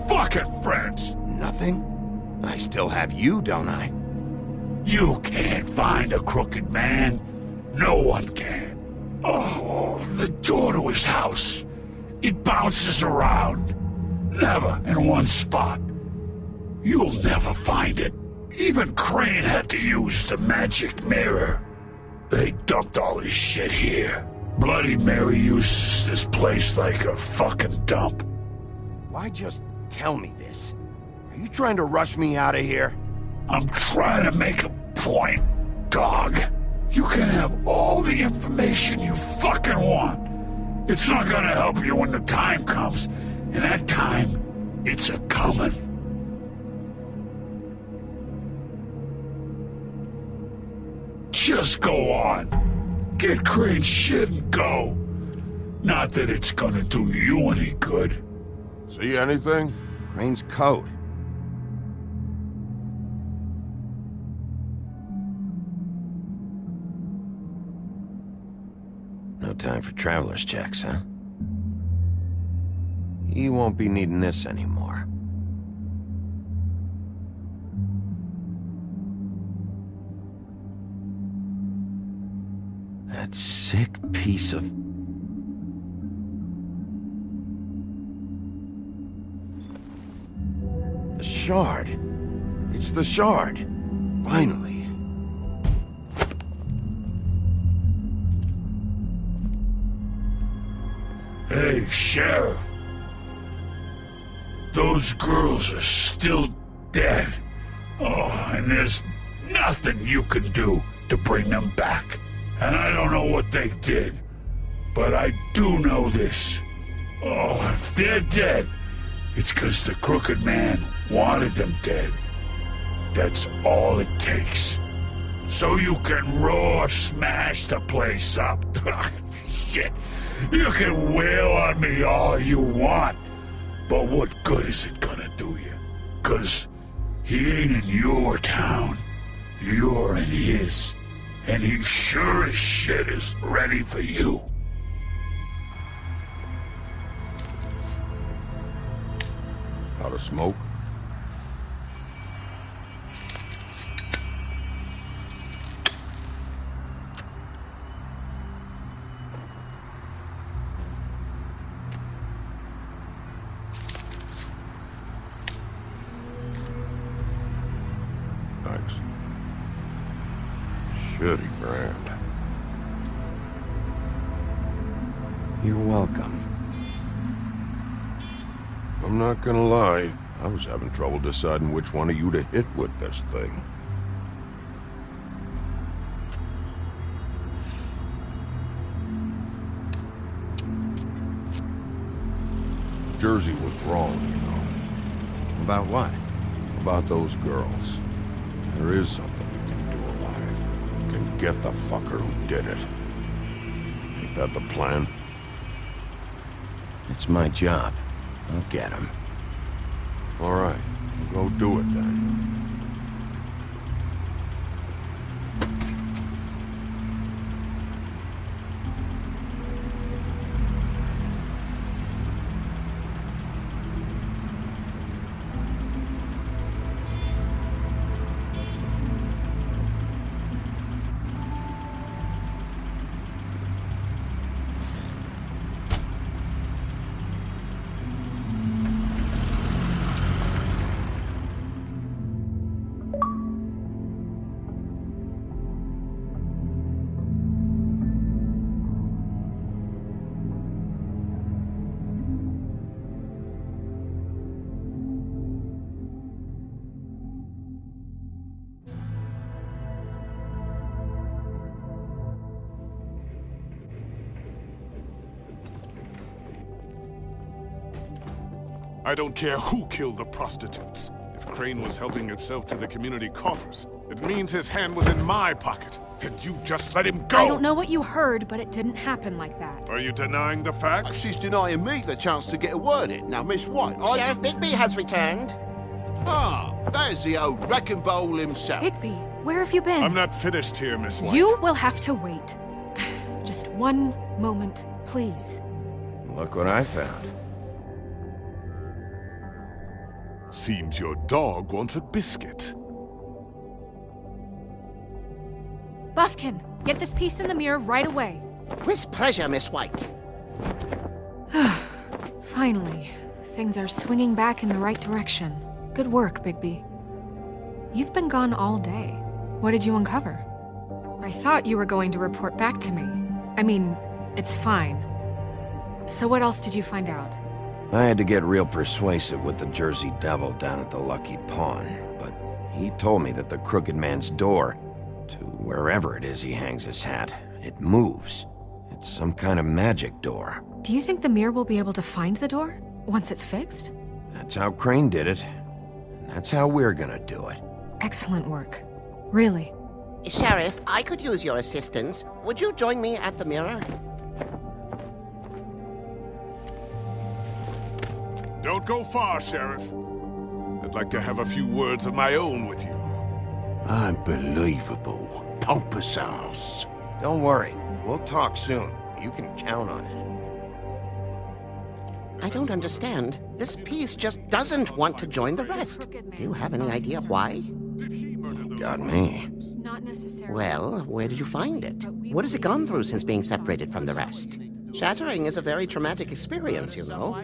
fucking friends. Nothing? I still have you, don't I? You can't find a crooked man. No one can. Oh, the door to his house. It bounces around. Never in one spot. You'll never find it. Even Crane had to use the magic mirror. They dumped all his shit here. Bloody Mary uses this place like a fucking dump. Why just tell me this? Are you trying to rush me out of here? I'm trying to make a point, dog. You can have all the information you fucking want. It's not gonna help you when the time comes. And that time, it's a-coming. Just go on. Get Crane's shit and go. Not that it's gonna do you any good. See anything? Crane's coat. No time for traveler's checks, huh? You won't be needing this anymore. That sick piece of... The shard. It's the shard. Finally. Hey, Sheriff. Those girls are still dead. Oh, and there's nothing you can do to bring them back. And I don't know what they did, but I do know this. Oh, if they're dead, it's 'cause the Crooked Man wanted them dead. That's all it takes. So you can roar smash the place up. Shit. You can wail on me all you want, but what good is it gonna do you? 'Cause he ain't in your town. You're in his. And he sure as shit is ready for you. Out of smoke? Thanks. Shitty brand. You're welcome. I'm not gonna lie, I was having trouble deciding which one of you to hit with this thing. Jersey was wrong, you know. About what? About those girls. There is something you can do about it. You can get the fucker who did it. Ain't that the plan? It's my job. I'll get him. All right, go do it then. I don't care who killed the prostitutes. If Crane was helping himself to the community coffers, it means his hand was in my pocket, and you just let him go! I don't know what you heard, but it didn't happen like that. Are you denying the facts? She's denying me the chance to get a word in. Now, Miss White, Sheriff Bigby has returned. Ah, there's the old wrecking bowl himself. Bigby, where have you been? I'm not finished here, Miss White. You will have to wait. Just one moment, please. Look what I found. Seems your dog wants a biscuit. Buffkin, get this piece in the mirror right away. With pleasure, Miss White. Finally, things are swinging back in the right direction. Good work, Bigby. You've been gone all day. What did you uncover? I thought you were going to report back to me. I mean, it's fine. So what else did you find out? I had to get real persuasive with the Jersey Devil down at the Lucky Pawn, but he told me that the Crooked Man's door, to wherever it is he hangs his hat, it moves. It's some kind of magic door. Do you think the mirror will be able to find the door once it's fixed? That's how Crane did it, and that's how we're gonna do it. Excellent work. Really. Sheriff, I could use your assistance. Would you join me at the mirror? Don't go far, Sheriff. I'd like to have a few words of my own with you. Unbelievable. Pompous ass. Don't worry. We'll talk soon. You can count on it. I don't understand. This piece just doesn't want to join the rest. Do you have any idea why? Got me. Not necessarily. Well, where did you find it? What has it gone through since being separated from the rest? Shattering is a very traumatic experience, you know.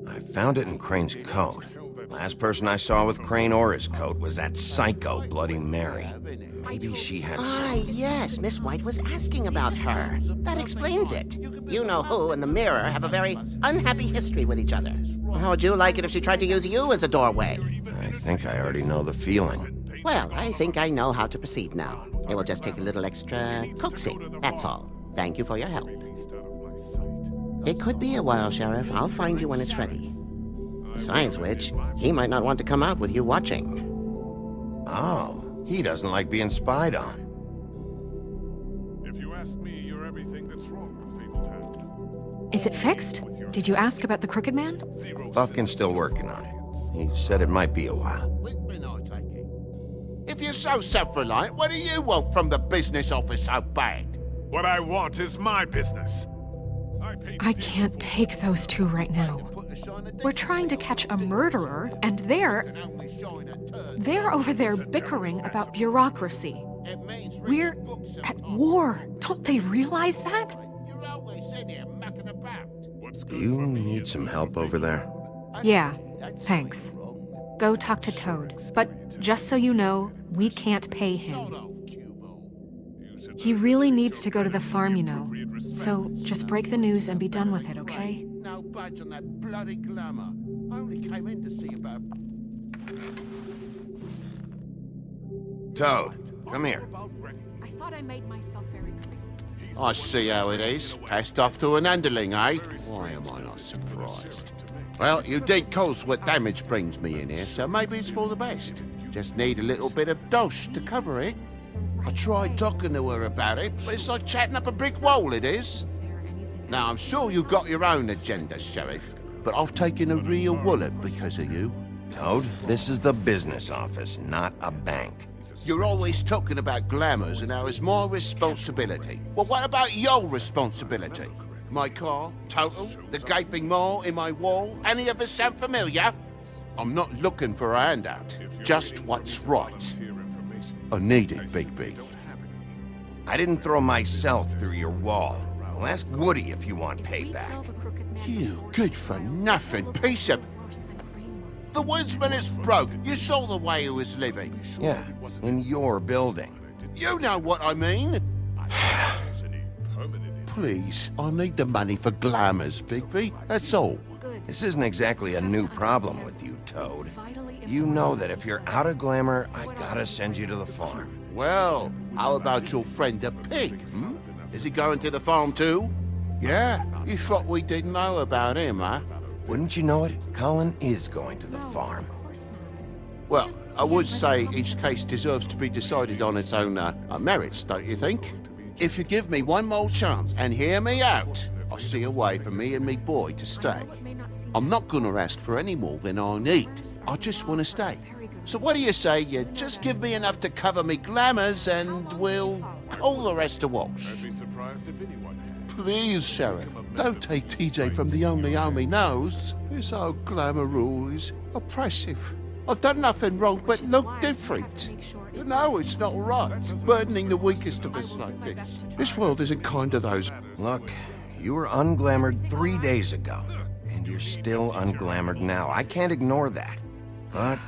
I found it in Crane's coat. Last person I saw with Crane or his coat was that psycho Bloody Mary. Maybe she had some... Yes, Miss White was asking about her. That explains it. You know who and the mirror have a very unhappy history with each other. How would you like it if she tried to use you as a doorway? I think I already know the feeling. Well, I think I know how to proceed now. It will just take a little extra coaxing, that's all. Thank you for your help. It could be a while, Sheriff. I'll find you when it's ready. Besides which, he might not want to come out with you watching. Oh, he doesn't like being spied on. If you ask me, you're everything that's wrong with Fabletown. Is it fixed? Did you ask about the Crooked Man? Buffkin's still working on it. He said it might be a while. If you're so self-reliant, what do you want from the business office so bad? What I want is my business. I can't take those two right now. We're trying to catch a murderer, and they're over there bickering about bureaucracy. We're at war. Don't they realize that? Do you need some help over there? Yeah, thanks. Go talk to Toad. But just so you know, we can't pay him. He really needs to go to the farm, you know. So just break the news and be done with it, okay? No budge on that bloody glamour. I only came in to see about... Toad, come here. I thought I made myself very clear. I see how it is. Passed off to an underling, eh? Why am I not surprised? Well, you did cause what damage brings me in here, so maybe it's for the best. Just need a little bit of dosh to cover it. I tried talking to her about it, but it's like chatting up a brick wall, it is. Now, I'm sure you've got your own agenda, Sheriff, but I've taken a real wallet because of you. Toad, this is the business office, not a bank. You're always talking about glamours and how it's my responsibility. Well, what about your responsibility? My car, total, the gaping maw in my wall, any of us sound familiar? I'm not looking for a handout, just what's right. I need it, Big Beef. I didn't throw myself through your wall. Well, ask Woody if you want payback. You good-for-nothing piece of... The woodsman is broke. You saw the way he was living. Yeah, in your building. You know what I mean. Please, I need the money for glamours, Bigby. That's all. This isn't exactly a new problem with you, Toad. You know that if you're out of glamour, I gotta send you to the farm. Well, how about your friend the pig, hmm? Is he going to the farm too? Yeah? You thought we didn't know about him, huh? Wouldn't you know it? Colin is going to the farm. Well, I would say each case deserves to be decided on its own merits, don't you think? If you give me one more chance and hear me out, I'll see a way for me and me boy to stay. I'm not gonna ask for any more than I need. I just want to stay. So what do you say you just give me enough to cover me glamours and we'll call the rest a wash? I'd be surprised if anyone had. Please, Sheriff, don't take TJ from the only home he knows. This old glamour rule is oppressive. I've done nothing wrong but look different. You know it's not right, burdening the weakest of us like this. This world isn't kind to those... Look, you were unglamoured 3 days ago, and you're still unglamoured now. I can't ignore that. But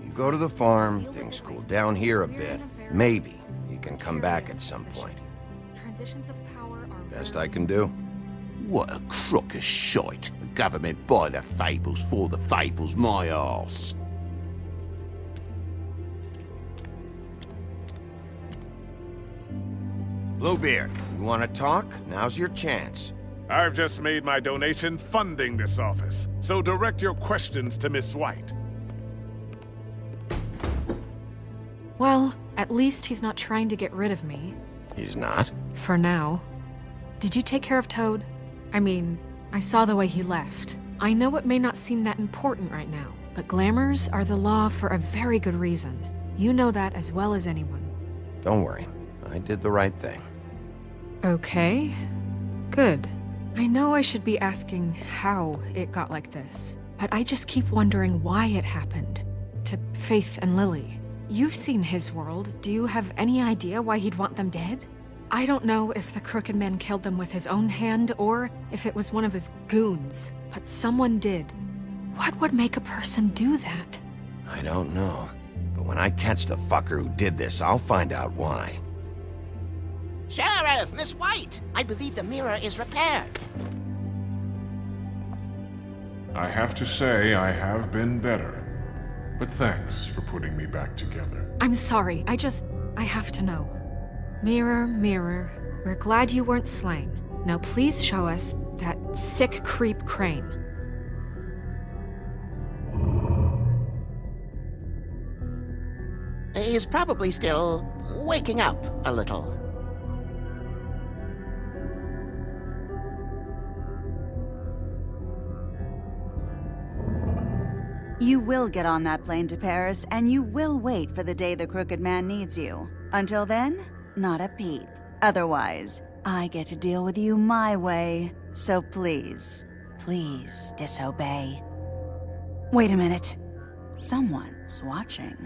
you go to the farm, things cool down here a bit. Maybe you can come back at some point. Best I can do. What a crock of shite. The government buy the fables for the fables, my arse. Bluebeard, you want to talk? Now's your chance. I've just made my donation funding this office, so direct your questions to Miss White. Well, At least he's not trying to get rid of me. He's not? For now. Did you take care of Toad? I mean, I saw the way he left. I know it may not seem that important right now, but glamours are the law for a very good reason. You know that as well as anyone. Don't worry. I did the right thing. Okay. Good. I know I should be asking how it got like this, but I just keep wondering why it happened. To Faith and Lily. You've seen his world. Do you have any idea why he'd want them dead? I don't know if the Crooked Man killed them with his own hand or if it was one of his goons, but someone did. What would make a person do that? I don't know. But when I catch the fucker who did this, I'll find out why. Sheriff, Miss White! I believe the mirror is repaired. I have to say I have been better. But thanks for putting me back together. I'm sorry, I have to know. Mirror, mirror, we're glad you weren't slain. Now please show us that sick creep Crane. He's probably still waking up a little. You will get on that plane to Paris, and you will wait for the day the Crooked Man needs you. Until then, not a peep. Otherwise, I get to deal with you my way. So please, please disobey. Wait a minute. Someone's watching.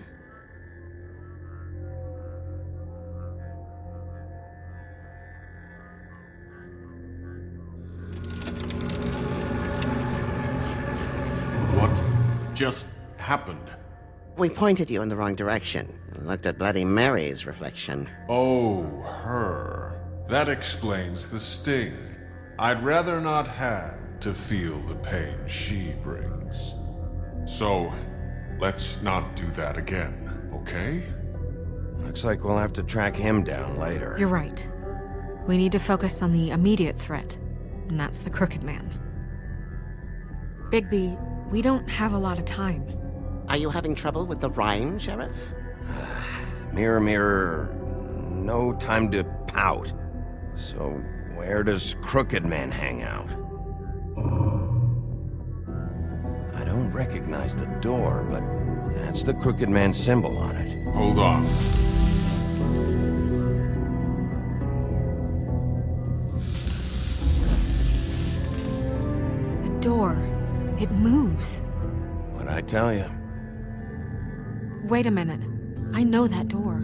What just happened? We pointed you in the wrong direction and looked at Bloody Mary's reflection. Oh, her. That explains the sting. I'd rather not have to feel the pain she brings. So, let's not do that again, okay? Looks like we'll have to track him down later. You're right. We need to focus on the immediate threat, and that's the Crooked Man. Bigby, we don't have a lot of time. Are you having trouble with the rhyme, Sheriff? Mirror, mirror, no time to pout. So, where does Crooked Man hang out? I don't recognize the door, but that's the Crooked Man symbol on it. Hold on. The door. It moves. What'd I tell you? Wait a minute. I know that door.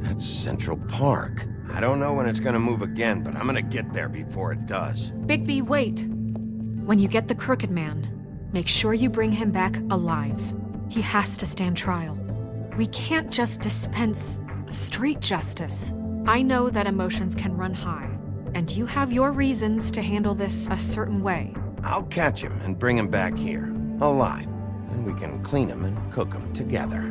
That's Central Park. I don't know when it's gonna move again, but I'm gonna get there before it does. Bigby, wait! When you get the Crooked Man, make sure you bring him back alive. He has to stand trial. We can't just dispense street justice. I know that emotions can run high, and you have your reasons to handle this a certain way. I'll catch him and bring him back here, alive. Then we can clean him and cook him together.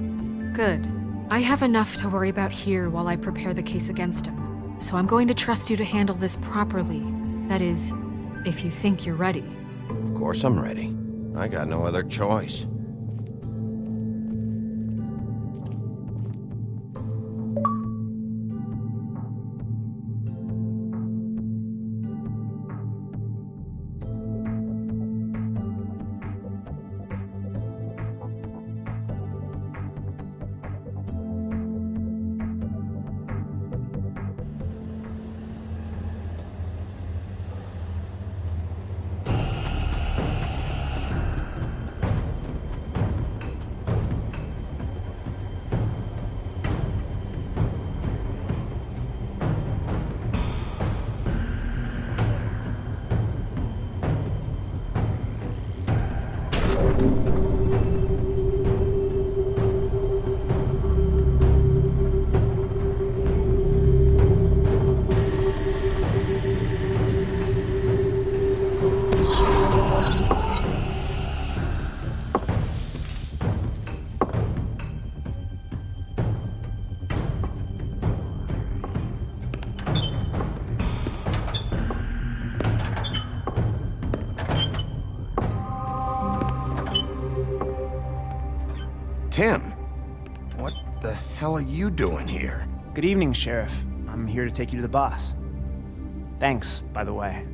Good. I have enough to worry about here while I prepare the case against him. So I'm going to trust you to handle this properly. That is, if you think you're ready. Of course I'm ready. I got no other choice. Tim, what the hell are you doing here? Good evening, Sheriff. I'm here to take you to the boss. Thanks, by the way,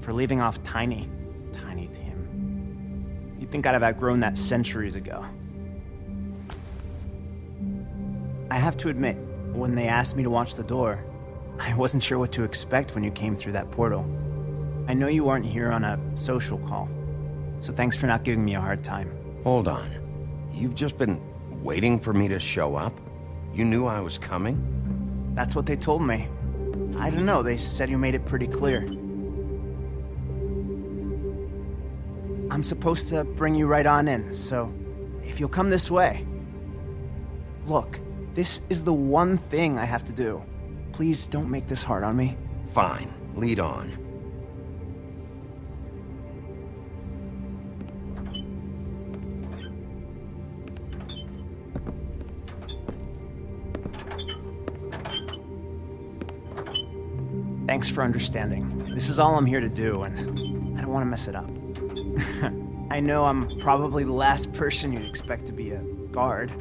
for leaving off Tiny. Tiny Tim. You'd think I'd have outgrown that centuries ago. I have to admit, when they asked me to watch the door, I wasn't sure what to expect when you came through that portal. I know you aren't here on a social call, so thanks for not giving me a hard time. Hold on. You've just been waiting for me to show up? You knew I was coming? That's what they told me. I don't know, they said you made it pretty clear. I'm supposed to bring you right on in, so if you'll come this way. Look, this is the one thing I have to do. Please don't make this hard on me. Fine, lead on. Thanks for understanding. This is all I'm here to do, and I don't want to mess it up. I know I'm probably the last person you'd expect to be a guard,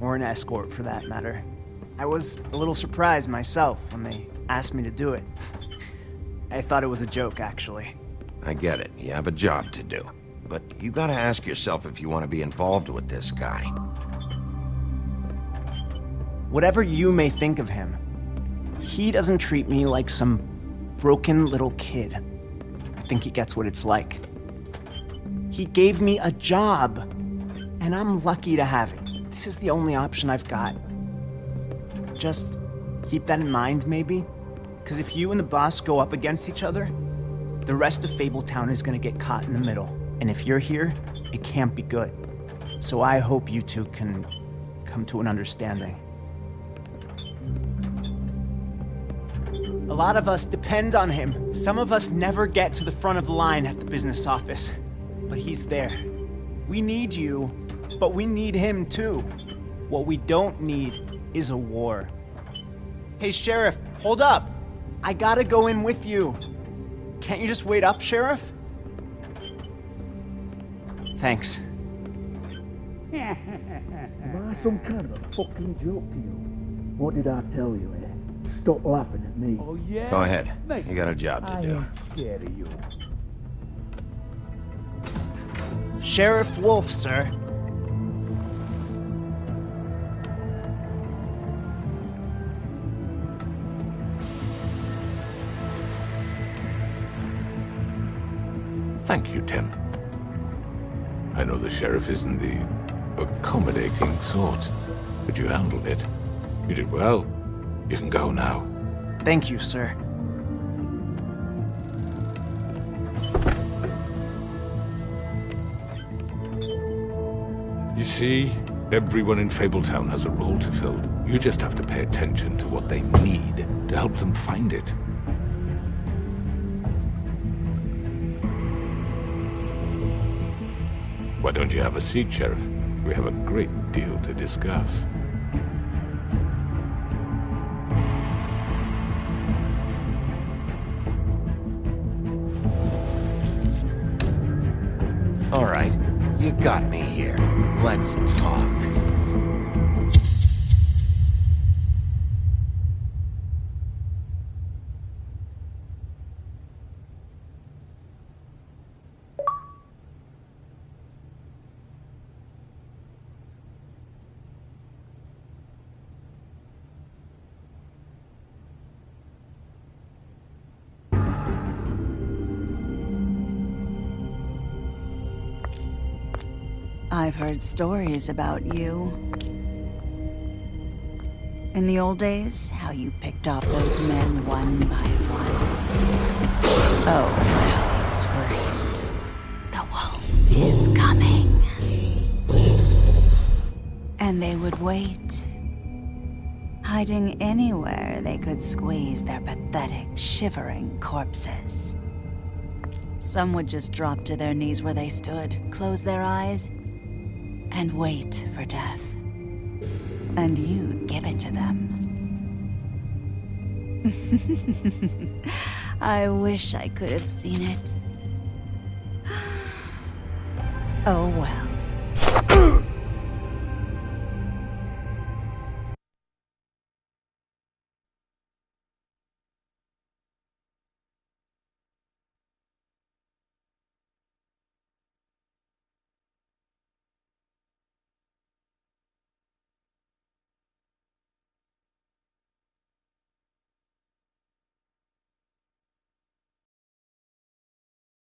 or an escort for that matter. I was a little surprised myself when they asked me to do it. I thought it was a joke, actually. I get it. You have a job to do. But you gotta ask yourself if you want to be involved with this guy. Whatever you may think of him, he doesn't treat me like some broken little kid. I think he gets what it's like. He gave me a job, and I'm lucky to have it. This is the only option I've got. Just keep that in mind, maybe? Because if you and the boss go up against each other, the rest of Fabletown is gonna get caught in the middle. And if you're here, it can't be good. So I hope you two can come to an understanding. A lot of us depend on him. Some of us never get to the front of the line at the business office. But he's there. We need you, but we need him too. What we don't need is a war. Hey, Sheriff, hold up. I gotta go in with you. Can't you just wait up, Sheriff? Thanks. Am I some kind of a fucking joke to you? What did I tell you, eh? Stop laughing at me. Oh, yeah? Go ahead. You got a job to I do. ain't scared of you. Sheriff Wolf, sir. Thank you, Tim. I know the sheriff isn't the accommodating sort, but you handled it. You did well. You can go now. Thank you, sir. You see, everyone in Fabletown has a role to fill. You just have to pay attention to what they need to help them find it. Why don't you have a seat, Sheriff? We have a great deal to discuss. All right, you got me here. Let's talk. I've heard stories about you. In the old days, how you picked off those men one by one. Oh, how they screamed. The wolf is coming. And they would wait, hiding anywhere they could squeeze their pathetic, shivering corpses. Some would just drop to their knees where they stood, close their eyes, and wait for death. And you'd give it to them. I wish I could have seen it. Oh well.